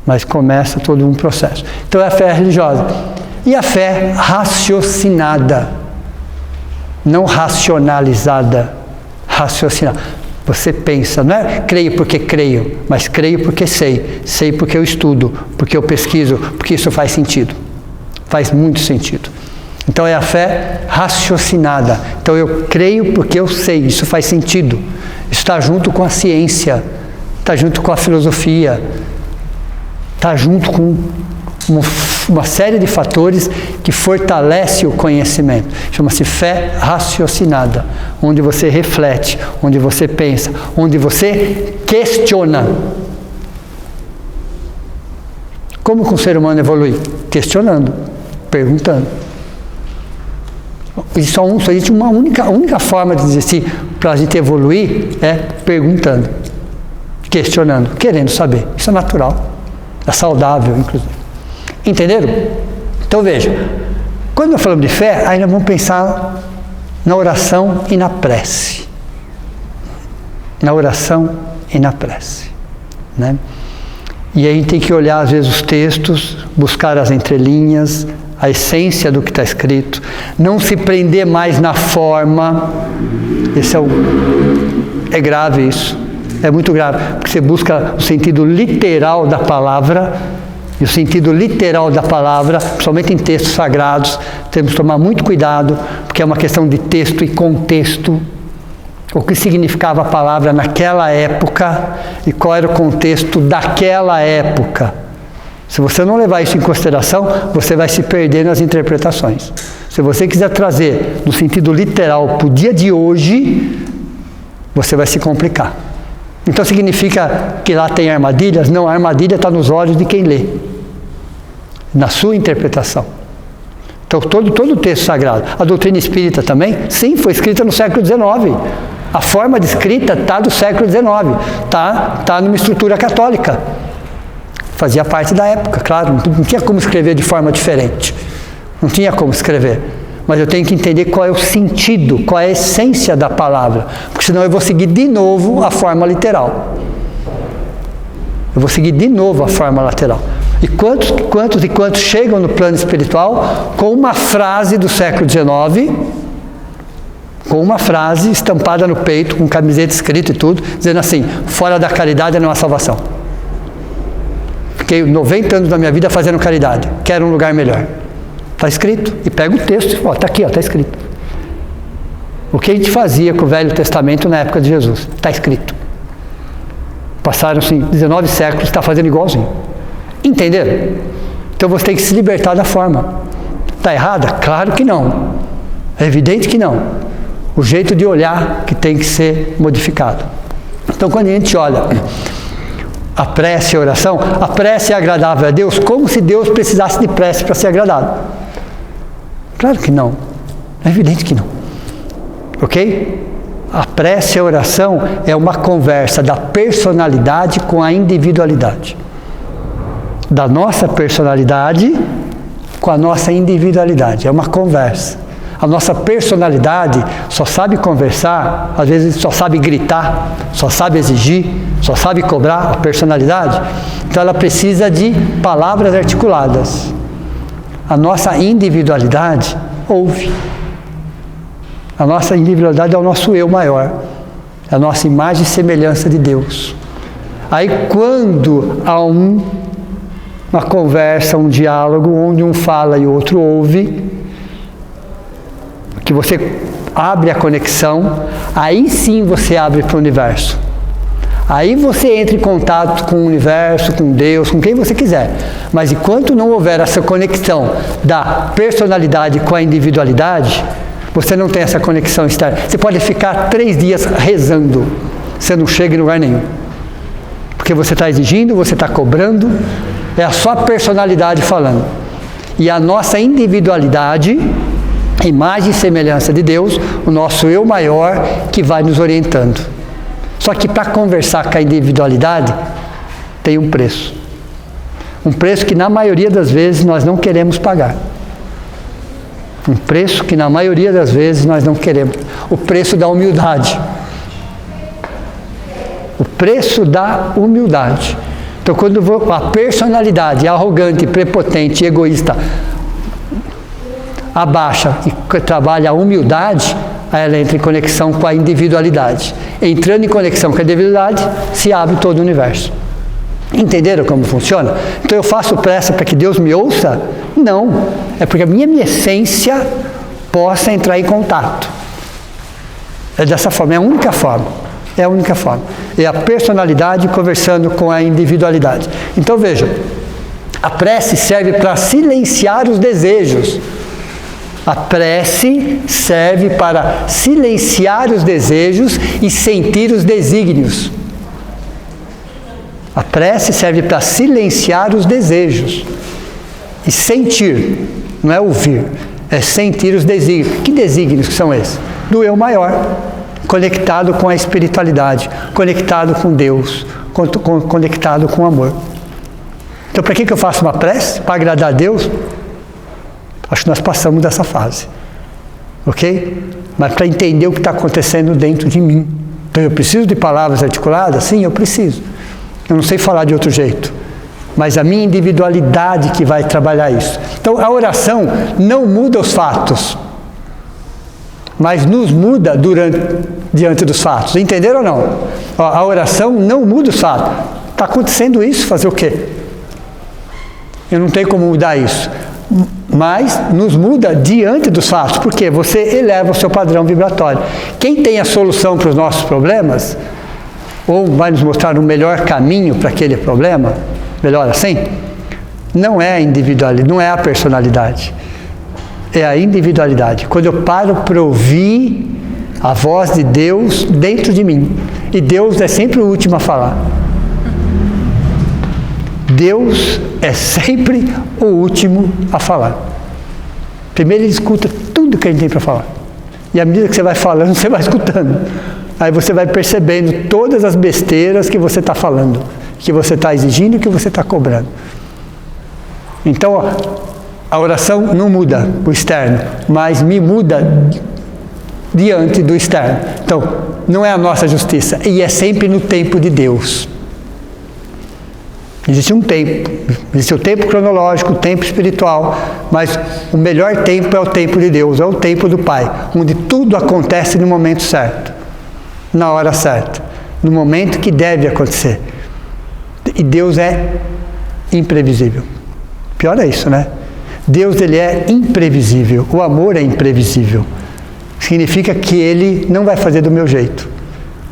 Mas começa todo um processo. Então é a fé religiosa. E a fé raciocinada. Não racionalizada. Raciocinada. Você pensa, não é creio porque creio, mas creio porque sei. Sei porque eu estudo, porque eu pesquiso, porque isso faz sentido. Faz muito sentido. Então é a fé raciocinada. Então eu creio porque eu sei, isso faz sentido. Isso está junto com a ciência, está junto com a filosofia, está junto com uma série de fatores que fortalece o conhecimento. Chama-se fé raciocinada, onde você reflete, onde você pensa, onde você questiona. Como que um ser humano evolui? Questionando, perguntando. Só existe uma única forma de existir para a gente evoluir é perguntando, questionando, querendo saber. Isso é natural, é saudável, inclusive. Entenderam? Então veja, quando nós falamos de fé, aí nós vamos pensar na oração e na prece. Na oração e na prece, né? E aí tem que olhar às vezes os textos, buscar as entrelinhas, a essência do que está escrito, não se prender mais na forma. É grave isso, é muito grave, porque você busca o sentido literal da palavra, e o sentido literal da palavra, principalmente em textos sagrados, temos que tomar muito cuidado, porque é uma questão de texto e contexto, o que significava a palavra naquela época e qual era o contexto daquela época. Se você não levar isso em consideração, você vai se perder nas interpretações. Se você quiser trazer no sentido literal para o dia de hoje, você vai se complicar. Então significa que lá tem armadilhas? Não, a armadilha está nos olhos de quem lê, na sua interpretação. Então todo o texto sagrado, a doutrina espírita também, sim, foi escrita no século XIX. A forma de escrita está do século XIX, está numa estrutura católica. Fazia parte da época, claro, não tinha como escrever de forma diferente. Não tinha como escrever. Mas eu tenho que entender qual é o sentido, qual é a essência da palavra. Porque senão eu vou seguir de novo a forma literal. Eu vou seguir de novo a forma lateral. E quantos chegam no plano espiritual com uma frase do século XIX, com uma frase estampada no peito, com camiseta escrita e tudo, dizendo assim: fora da caridade não há salvação. Fiquei 90 anos da minha vida fazendo caridade. Quero um lugar melhor. Está escrito. E pega o texto e fala, está aqui, está escrito. O que a gente fazia com o Velho Testamento na época de Jesus? Está escrito. Passaram-se 19 séculos, está fazendo igualzinho. Entenderam? Então você tem que se libertar da forma. Está errada? Claro que não. É evidente que não. O jeito de olhar que tem que ser modificado. Então quando a gente olha a prece e a oração, a prece é agradável a Deus como se Deus precisasse de prece para ser agradado. Claro que não. É evidente que não. Ok? A prece e a oração é uma conversa da personalidade com a individualidade. Da nossa personalidade com a nossa individualidade. É uma conversa. A nossa personalidade só sabe conversar, às vezes só sabe gritar, só sabe exigir, só sabe cobrar a personalidade. Então ela precisa de palavras articuladas. A nossa individualidade ouve. A nossa individualidade é o nosso eu maior, é a nossa imagem e semelhança de Deus. Aí quando há uma conversa, um diálogo, onde um fala e o outro ouve, que você abre a conexão, aí sim você abre para o universo. Aí você entra em contato com o universo, com Deus, com quem você quiser. Mas enquanto não houver essa conexão da personalidade com a individualidade, você não tem essa conexão externa. Você pode ficar 3 dias rezando, você não chega em lugar nenhum. Porque você está exigindo, você está cobrando, é a sua personalidade falando. E a nossa individualidade, imagem e semelhança de Deus, o nosso eu maior, que vai nos orientando. Só que para conversar com a individualidade, tem um preço. Um preço que na maioria das vezes nós não queremos pagar. Um preço que na maioria das vezes nós não queremos. O preço da humildade. O preço da humildade. Então quando a personalidade arrogante, prepotente, egoísta abaixa e trabalha a humildade, aí ela entra em conexão com a individualidade. Entrando em conexão com a individualidade, se abre todo o universo. Entenderam como funciona? Então eu faço pressa para que Deus me ouça? Não. É porque a minha essência possa entrar em contato. É dessa forma, é a única forma. É a única forma. É a personalidade conversando com a individualidade. Então vejam, a prece serve para silenciar os desejos. A prece serve para silenciar os desejos e sentir os desígnios. A prece serve para silenciar os desejos e sentir, não é ouvir, é sentir os desígnios. Que desígnios são esses? Do eu maior, conectado com a espiritualidade, conectado com Deus, conectado com o amor. Então, para que eu faço uma prece? Para agradar a Deus? Acho que nós passamos dessa fase, ok? Mas para entender o que está acontecendo dentro de mim. Então eu preciso de palavras articuladas? Sim, eu preciso. Eu não sei falar de outro jeito, mas a minha individualidade que vai trabalhar isso. Então a oração não muda os fatos, mas nos muda diante dos fatos. Entenderam ou não? A oração não muda os fatos. Está acontecendo isso, fazer o quê? Eu não tenho como mudar isso. Mas nos muda diante dos fatos, porque você eleva o seu padrão vibratório. Quem tem a solução para os nossos problemas, ou vai nos mostrar um melhor caminho para aquele problema, melhor assim, não é a individualidade, não é a personalidade, é a individualidade. Quando eu paro para ouvir a voz de Deus dentro de mim, e Deus é sempre o último a falar. Deus é sempre o último a falar. Primeiro ele escuta tudo que a gente tem para falar. E à medida que você vai falando, você vai escutando. Aí você vai percebendo todas as besteiras que você está falando, que você está exigindo e que você está cobrando. Então, a oração não muda o externo, mas me muda diante do externo. Então, não é a nossa justiça, e é sempre no tempo de Deus. Existe um tempo, existe o tempo cronológico, o tempo espiritual, mas o melhor tempo é o tempo de Deus, é o tempo do Pai, onde tudo acontece no momento certo, na hora certa, no momento que deve acontecer. E Deus é imprevisível. Pior é isso, né? Deus, ele é imprevisível. O amor é imprevisível. Significa que ele não vai fazer do meu jeito.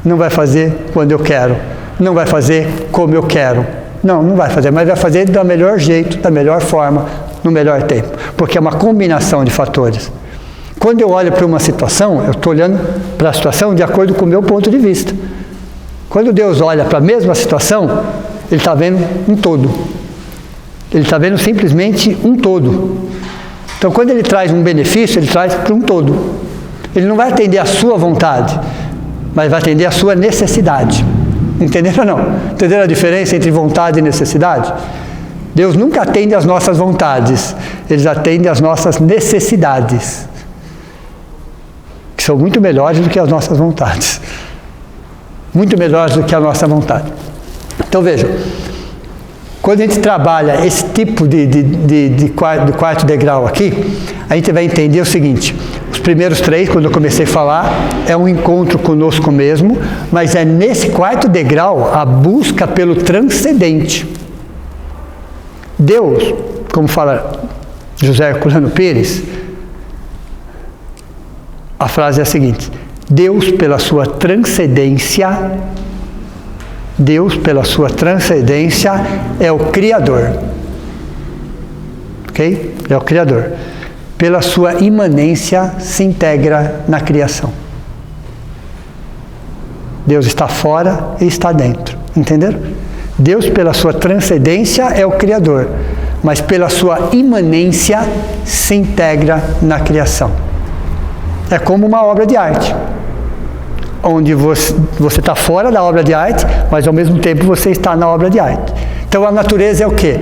Não vai fazer quando eu quero. Não vai fazer como eu quero. Não vai fazer, mas vai fazer do melhor jeito, da melhor forma, no melhor tempo. Porque é uma combinação de fatores. Quando eu olho para uma situação, eu estou olhando para a situação de acordo com o meu ponto de vista. Quando Deus olha para a mesma situação, Ele está vendo um todo. Ele está vendo simplesmente um todo. Então, quando Ele traz um benefício, Ele traz para um todo. Ele não vai atender a sua vontade, mas vai atender a sua necessidade. Entenderam ou não? Entenderam a diferença entre vontade e necessidade? Deus nunca atende às nossas vontades, Ele atende às nossas necessidades, que são muito melhores do que as nossas vontades. Muito melhores do que a nossa vontade. Então vejam, quando a gente trabalha esse tipo de quarto degrau aqui, a gente vai entender o seguinte: os primeiros 3, quando eu comecei a falar, é um encontro conosco mesmo, mas é nesse quarto degrau a busca pelo transcendente. Deus, como fala José Herculano Pires, a frase é a seguinte: Deus, pela sua transcendência, é o Criador. Ok? É o Criador. Pela sua imanência, se integra na criação. Deus está fora e está dentro. Entenderam? Deus, pela sua transcendência, é o Criador, mas pela sua imanência, se integra na criação. É como uma obra de arte, onde você está fora da obra de arte, mas ao mesmo tempo você está na obra de arte. Então a natureza é o quê?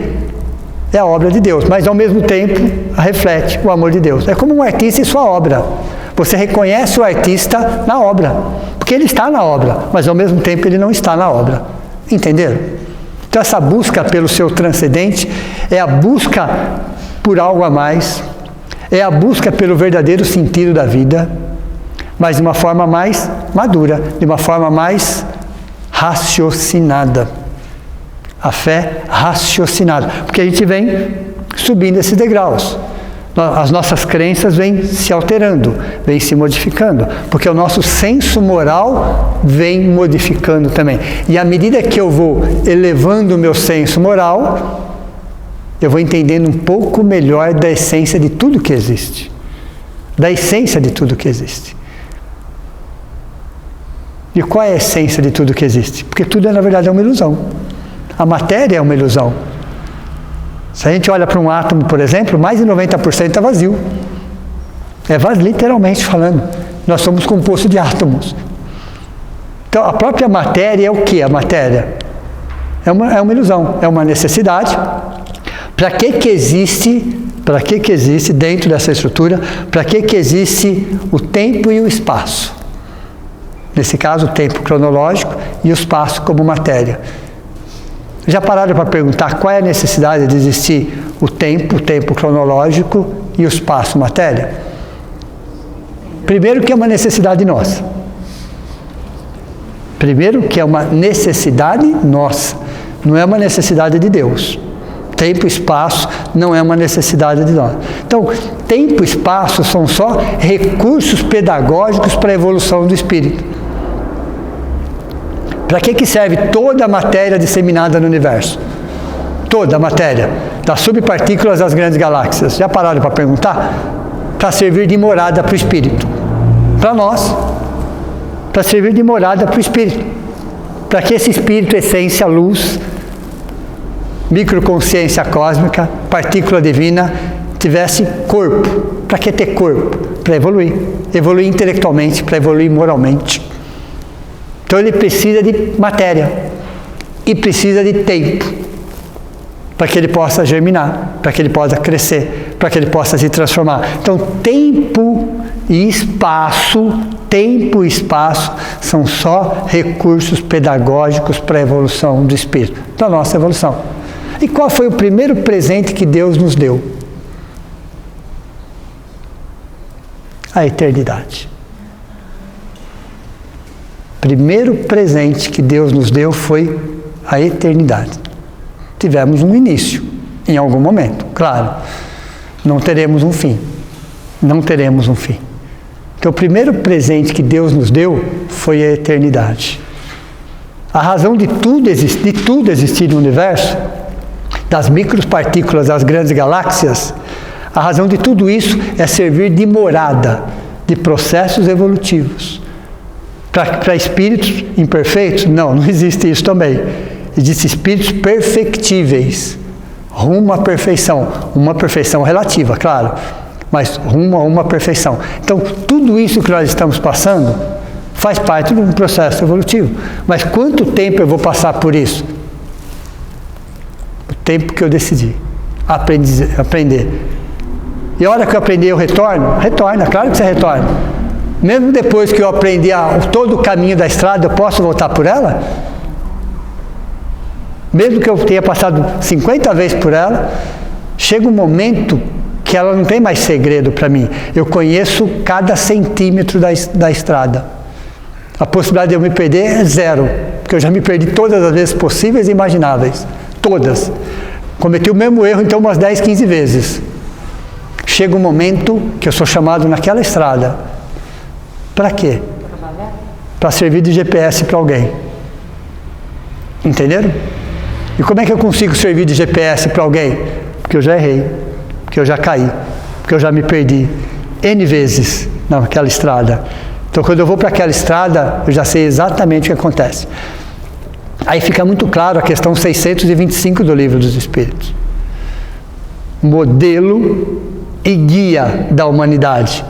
É a obra de Deus, mas ao mesmo tempo reflete o amor de Deus. É como um artista e sua obra. Você reconhece o artista na obra, porque ele está na obra, mas ao mesmo tempo ele não está na obra. Entenderam? Então essa busca pelo seu transcendente é a busca por algo a mais, é a busca pelo verdadeiro sentido da vida, mas de uma forma mais madura, de uma forma mais raciocinada. A fé raciocinada, porque a gente vem subindo esses degraus. As nossas crenças vêm se alterando, vêm se modificando, porque o nosso senso moral vem modificando também. E à medida que eu vou elevando o meu senso moral, eu vou entendendo um pouco melhor da essência de tudo que existe. Da essência de tudo que existe. E qual é a essência de tudo que existe? Porque tudo, na verdade, é uma ilusão. A matéria é uma ilusão. Se a gente olha para um átomo, por exemplo, mais de 90% está vazio. É vazio, literalmente falando. Nós somos composto de átomos. Então, a própria matéria é o que? A matéria é uma ilusão, é uma necessidade. Para que existe dentro dessa estrutura, para que existe o tempo e o espaço? Nesse caso, o tempo cronológico e o espaço como matéria. Já pararam para perguntar qual é a necessidade de existir o tempo cronológico e o espaço matéria? Primeiro que é uma necessidade nossa. Primeiro que é uma necessidade nossa, não é uma necessidade de Deus. Tempo e espaço não é uma necessidade de nós. Então, tempo e espaço são só recursos pedagógicos para a evolução do espírito. Para que serve toda a matéria disseminada no universo? Toda a matéria, das subpartículas às grandes galáxias. Já pararam para perguntar? Para servir de morada para o espírito. Para nós. Para servir de morada para o espírito. Para que esse espírito, essência, luz, microconsciência cósmica, partícula divina, tivesse corpo. Para que ter corpo? Para evoluir. Evoluir intelectualmente, para evoluir moralmente. Então ele precisa de matéria e precisa de tempo para que ele possa germinar, para que ele possa crescer, para que ele possa se transformar. Então tempo e espaço são só recursos pedagógicos para a evolução do espírito, da nossa evolução. E qual foi o primeiro presente que Deus nos deu? A eternidade. O primeiro presente que Deus nos deu foi a eternidade. Tivemos um início, em algum momento, claro. Não teremos um fim. Não teremos um fim. Então, o primeiro presente que Deus nos deu foi a eternidade. A razão de tudo existir no universo, das micropartículas às grandes galáxias, a razão de tudo isso é servir de morada de processos evolutivos. Para espíritos imperfeitos? Não existe isso também. Existem espíritos perfectíveis, rumo à perfeição. Uma perfeição relativa, claro, mas rumo a uma perfeição. Então, tudo isso que nós estamos passando faz parte de um processo evolutivo. Mas quanto tempo eu vou passar por isso? O tempo que eu decidi aprender. E a hora que eu aprender, eu retorno? Retorna, claro que você retorna. Mesmo depois que eu aprendi todo o caminho da estrada, eu posso voltar por ela? Mesmo que eu tenha passado 50 vezes por ela, chega um momento que ela não tem mais segredo para mim. Eu conheço cada centímetro da estrada. A possibilidade de eu me perder é zero, porque eu já me perdi todas as vezes possíveis e imagináveis. Todas. Cometi o mesmo erro, então, umas 10, 15 vezes. Chega um momento que eu sou chamado naquela estrada. Para quê? Para servir de GPS para alguém. Entenderam? E como é que eu consigo servir de GPS para alguém? Porque eu já errei, porque eu já caí, porque eu já me perdi N vezes naquela estrada. Então, quando eu vou para aquela estrada, eu já sei exatamente o que acontece. Aí fica muito claro a questão 625 do Livro dos Espíritos. Modelo e guia da humanidade.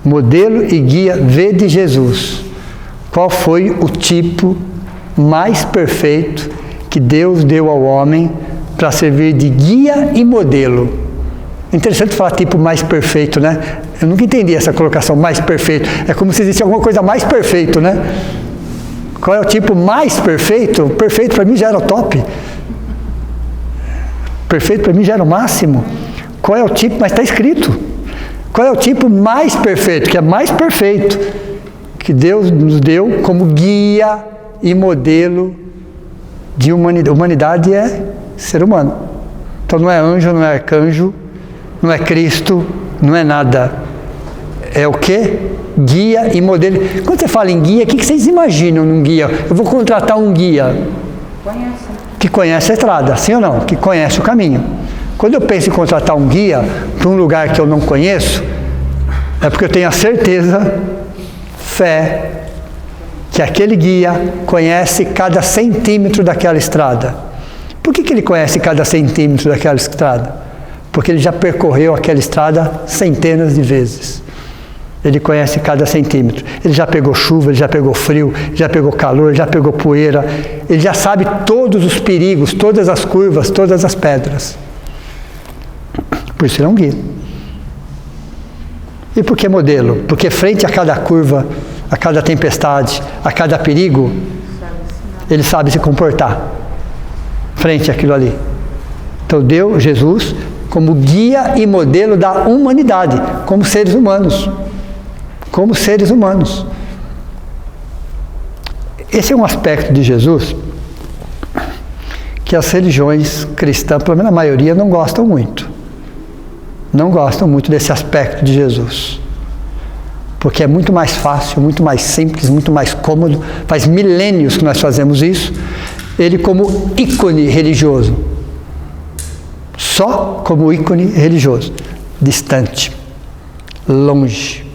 Modelo e guia, vede Jesus. Qual foi o tipo mais perfeito que Deus deu ao homem para servir de guia e modelo? Interessante falar tipo mais perfeito, né? Eu nunca entendi essa colocação, mais perfeito. É como se existisse alguma coisa mais perfeito, né? Qual é o tipo mais perfeito? Perfeito para mim já era o top. Perfeito para mim já era o máximo. Qual é o tipo? Mas está escrito. Qual é o tipo mais perfeito? Que é mais perfeito. Que Deus nos deu como guia e modelo de humanidade. Humanidade é ser humano. Então não é anjo, não é arcanjo, não é Cristo, não é nada. É o quê? Guia e modelo. Quando você fala em guia, o que vocês imaginam num guia? Eu vou contratar um guia que conhece a estrada, sim ou não? Que conhece o caminho. Quando eu penso em contratar um guia para um lugar que eu não conheço, é porque eu tenho a certeza, fé, que aquele guia conhece cada centímetro daquela estrada. Por que ele conhece cada centímetro daquela estrada? Porque ele já percorreu aquela estrada centenas de vezes. Ele conhece cada centímetro. Ele já pegou chuva, ele já pegou frio, ele já pegou calor, ele já pegou poeira. Ele já sabe todos os perigos, todas as curvas, todas as pedras. Por isso ele é um guia. E por que modelo? Porque frente a cada curva, a cada tempestade, a cada perigo, ele sabe se comportar frente àquilo ali. Então Deus, Jesus, como guia e modelo da humanidade, como seres humanos. Como seres humanos. Esse é um aspecto de Jesus que as religiões cristãs, pelo menos a maioria, não gostam muito. Não gostam muito desse aspecto de Jesus. Porque é muito mais fácil, muito mais simples, muito mais cômodo. Faz milênios que nós fazemos isso. Ele como ícone religioso. Só como ícone religioso. Distante. Longe.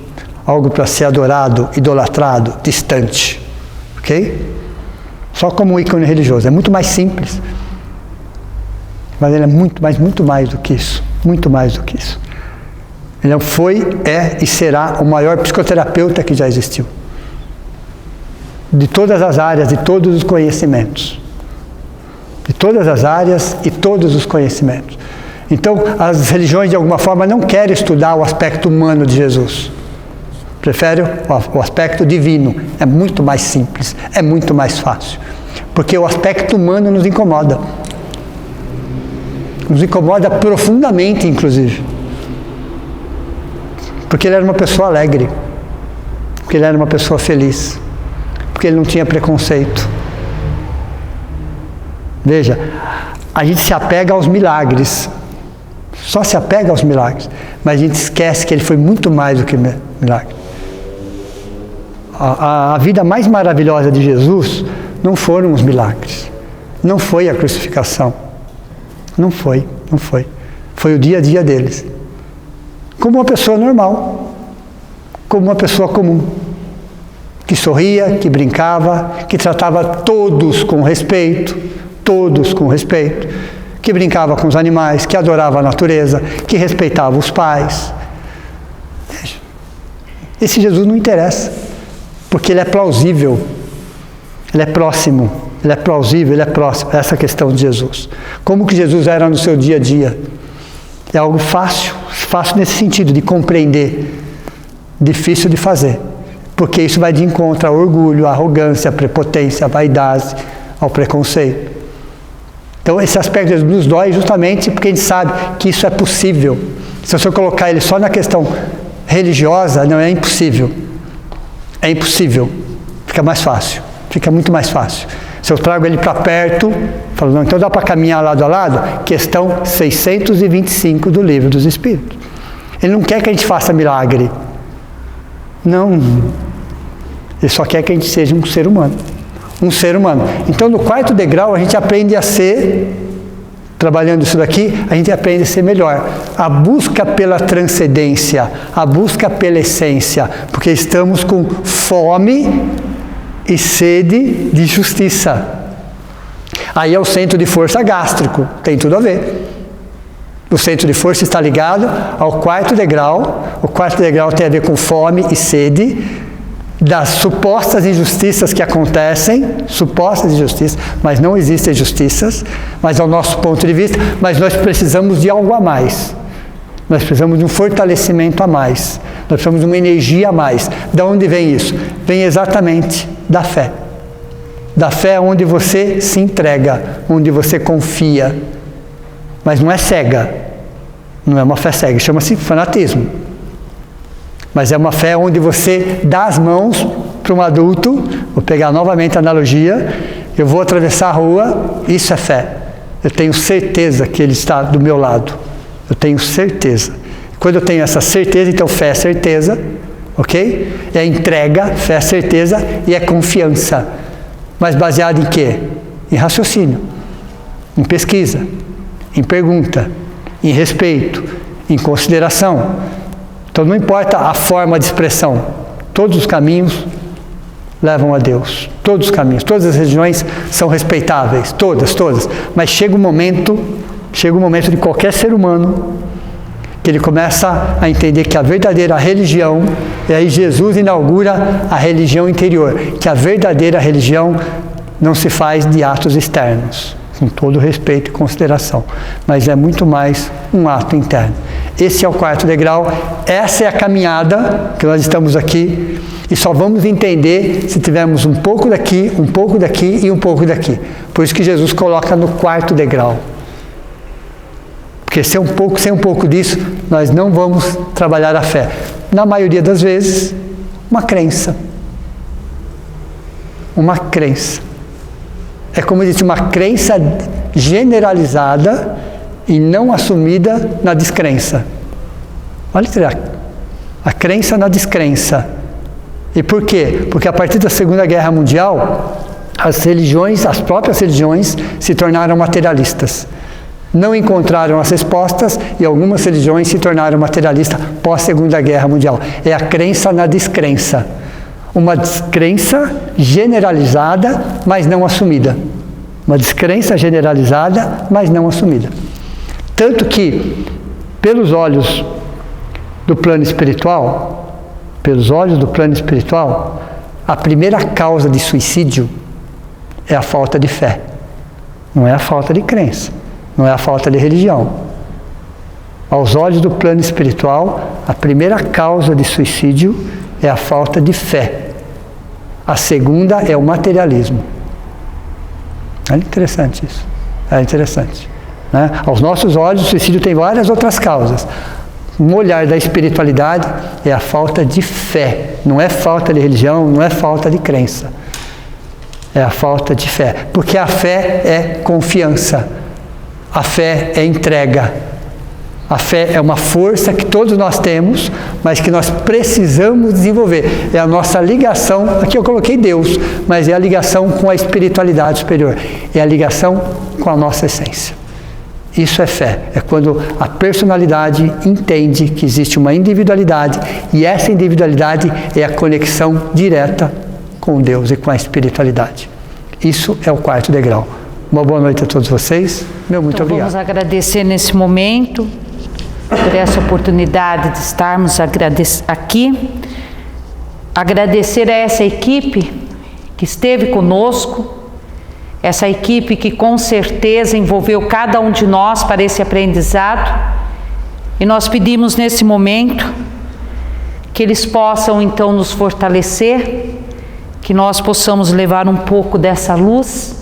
Algo para ser adorado, idolatrado, distante. Ok? Só como um ícone religioso. É muito mais simples. Mas ele é muito mais do que isso. Muito mais do que isso. Ele foi, é e será o maior psicoterapeuta que já existiu. De todas as áreas, de todos os conhecimentos. De todas as áreas e todos os conhecimentos. Então, as religiões, de alguma forma, não querem estudar o aspecto humano de Jesus. Prefere o aspecto divino. É muito mais simples, é muito mais fácil. Porque o aspecto humano nos incomoda. Nos incomoda profundamente, inclusive. Porque ele era uma pessoa alegre. Porque ele era uma pessoa feliz. Porque ele não tinha preconceito. Veja, a gente se apega aos milagres, só se apega aos milagres, mas a gente esquece que ele foi muito mais do que milagre. A vida mais maravilhosa de Jesus não foram os milagres, não foi a crucificação, não foi. Foi o dia a dia deles, como uma pessoa normal, como uma pessoa comum, que sorria, que brincava, que tratava todos com respeito, que brincava com os animais, que adorava a natureza, que respeitava os pais. Esse Jesus não interessa, porque ele é plausível, ele é próximo, ele é plausível, ele é próximo. Essa é a questão de Jesus. Como que Jesus era no seu dia a dia? É algo fácil nesse sentido, de compreender, difícil de fazer, porque isso vai de encontro ao orgulho, à arrogância, à prepotência, à vaidade, ao preconceito. Então esse aspecto nos dói justamente porque a gente sabe que isso é possível. Se você colocar ele só na questão religiosa, não é impossível. É impossível. Fica mais fácil, fica muito mais fácil. Se eu trago ele para perto, falo, não, então dá para caminhar lado a lado? Questão 625 do Livro dos Espíritos. Ele não quer que a gente faça milagre. Não. Ele só quer que a gente seja um ser humano. Um ser humano. Então, no quarto degrau, a gente aprende a ser, trabalhando isso daqui, a gente aprende a ser melhor. A busca pela transcendência, a busca pela essência, porque estamos com fome e sede de justiça. Aí é o centro de força gástrico, tem tudo a ver. O centro de força está ligado ao quarto degrau. O quarto degrau tem a ver com fome e sede das supostas injustiças que acontecem, supostas injustiças, mas não existem justiças, mas ao nosso ponto de vista, mas nós precisamos de algo a mais. Nós precisamos de um fortalecimento a mais. Nós precisamos de uma energia a mais. De onde vem isso? Vem exatamente da fé. Da fé é onde você se entrega, onde você confia. Mas não é cega. Não é uma fé cega, chama-se fanatismo. Mas é uma fé onde você dá as mãos para um adulto, vou pegar novamente a analogia, eu vou atravessar a rua, isso é fé. Eu tenho certeza que ele está do meu lado. Eu tenho certeza. Quando eu tenho essa certeza, então fé é certeza, ok? É entrega, fé é certeza e é confiança. Mas baseado em quê? Em raciocínio, em pesquisa, em pergunta, em respeito, em consideração. Então não importa a forma de expressão, todos os caminhos levam a Deus. Todos os caminhos, todas as religiões são respeitáveis, todas. Mas chega um momento de qualquer ser humano que ele começa a entender que a verdadeira religião, e aí Jesus inaugura a religião interior, que a verdadeira religião não se faz de atos externos, com todo respeito e consideração, mas é muito mais um ato interno. Esse é o quarto degrau, essa é a caminhada que nós estamos aqui, e só vamos entender se tivermos um pouco daqui e um pouco daqui. Por isso que Jesus coloca no quarto degrau. Porque sem um pouco disso, nós não vamos trabalhar a fé. Na maioria das vezes, uma crença. Uma crença. É como eu disse, uma crença generalizada e não assumida na descrença. Olha a crença na descrença. E por quê? Porque a partir da Segunda Guerra Mundial, as próprias religiões se tornaram materialistas. Não encontraram as respostas e algumas religiões se tornaram materialistas pós-Segunda Guerra Mundial. É a crença na descrença. Uma descrença generalizada, mas não assumida. Uma descrença generalizada, mas não assumida. Tanto que, pelos olhos do plano espiritual, a primeira causa de suicídio é a falta de fé. Não é a falta de crença. Não é a falta de religião. Aos olhos do plano espiritual, a primeira causa de suicídio é a falta de fé. A segunda é o materialismo. É interessante isso. É interessante. Né? Aos nossos olhos, o suicídio tem várias outras causas. Um olhar da espiritualidade é a falta de fé. Não é falta de religião, não é falta de crença. É a falta de fé. Porque a fé é confiança. A fé é entrega. A fé é uma força que todos nós temos, mas que nós precisamos desenvolver. É a nossa ligação, aqui eu coloquei Deus, mas é a ligação com a espiritualidade superior. É a ligação com a nossa essência. Isso é fé. É quando a personalidade entende que existe uma individualidade e essa individualidade é a conexão direta com Deus e com a espiritualidade. Isso é o quarto degrau. Uma boa noite a todos vocês. Muito obrigado. Vamos agradecer nesse momento por essa oportunidade de estarmos aqui. Agradecer a essa equipe que esteve conosco, essa equipe que com certeza envolveu cada um de nós para esse aprendizado. E nós pedimos nesse momento que eles possam então nos fortalecer, que nós possamos levar um pouco dessa luz.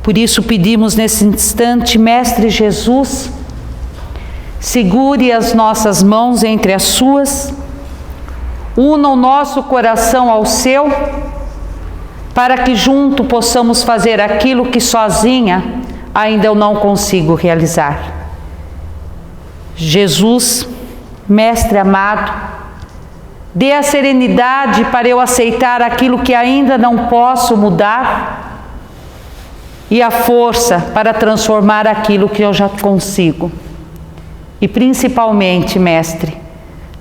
Por isso pedimos nesse instante, Mestre Jesus, segure as nossas mãos entre as suas, una o nosso coração ao seu, para que junto possamos fazer aquilo que sozinha ainda eu não consigo realizar. Jesus, Mestre amado, dê a serenidade para eu aceitar aquilo que ainda não posso mudar e a força para transformar aquilo que eu já consigo. E principalmente, Mestre,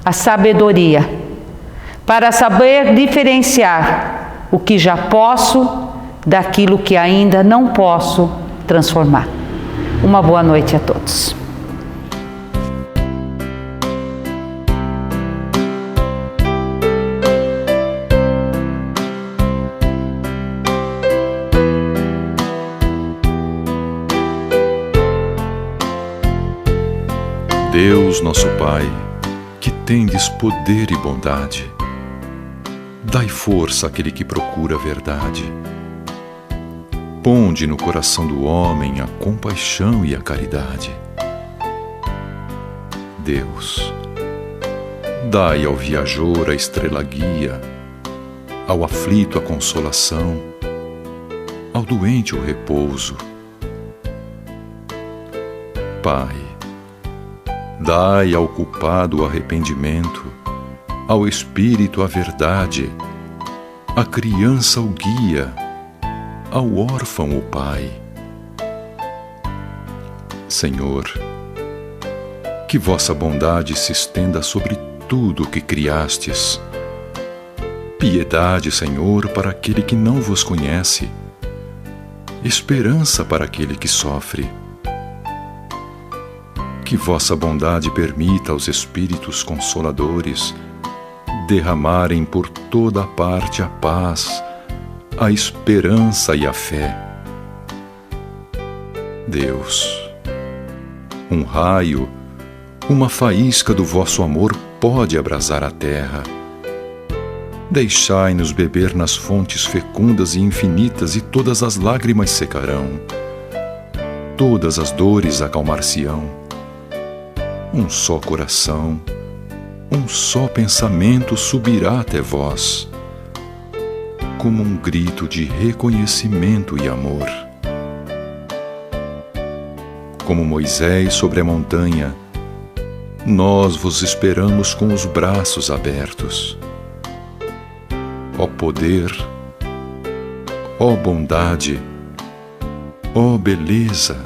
a sabedoria para saber diferenciar o que já posso daquilo que ainda não posso transformar. Uma boa noite a todos. Deus, nosso Pai, que tendes poder e bondade, dai força àquele que procura a verdade. Ponde no coração do homem a compaixão e a caridade. Deus, dai ao viajor a estrela guia, ao aflito a consolação, ao doente o repouso. Pai, dai ao culpado o arrependimento, ao espírito a verdade, à criança o guia, ao órfão o pai. Senhor, que vossa bondade se estenda sobre tudo o que criastes. Piedade, Senhor, para aquele que não vos conhece, esperança para aquele que sofre. Que vossa bondade permita aos Espíritos Consoladores derramarem por toda a parte a paz, a esperança e a fé. Deus, um raio, uma faísca do vosso amor pode abrasar a terra. Deixai-nos beber nas fontes fecundas e infinitas e todas as lágrimas secarão, todas as dores acalmar-se-ão. Um só coração, um só pensamento subirá até vós, como um grito de reconhecimento e amor. Como Moisés sobre a montanha, nós vos esperamos com os braços abertos. Ó poder, ó bondade, ó beleza,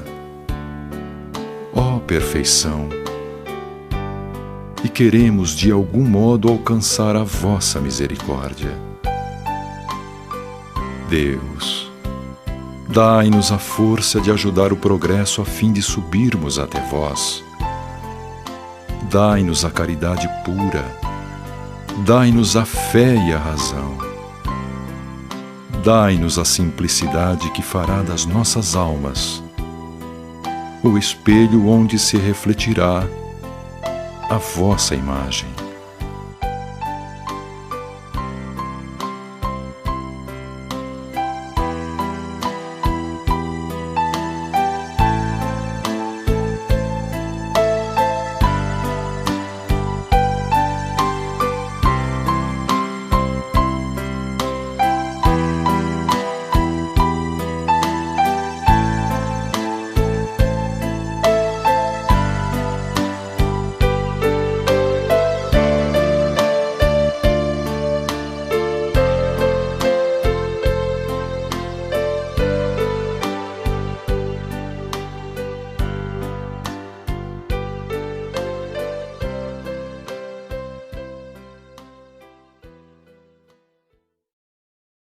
ó perfeição. E queremos de algum modo alcançar a vossa misericórdia. Deus, dai-nos a força de ajudar o progresso a fim de subirmos até vós. Dai-nos a caridade pura, dai-nos a fé e a razão. Dai-nos a simplicidade que fará das nossas almas o espelho onde se refletirá a vossa imagem.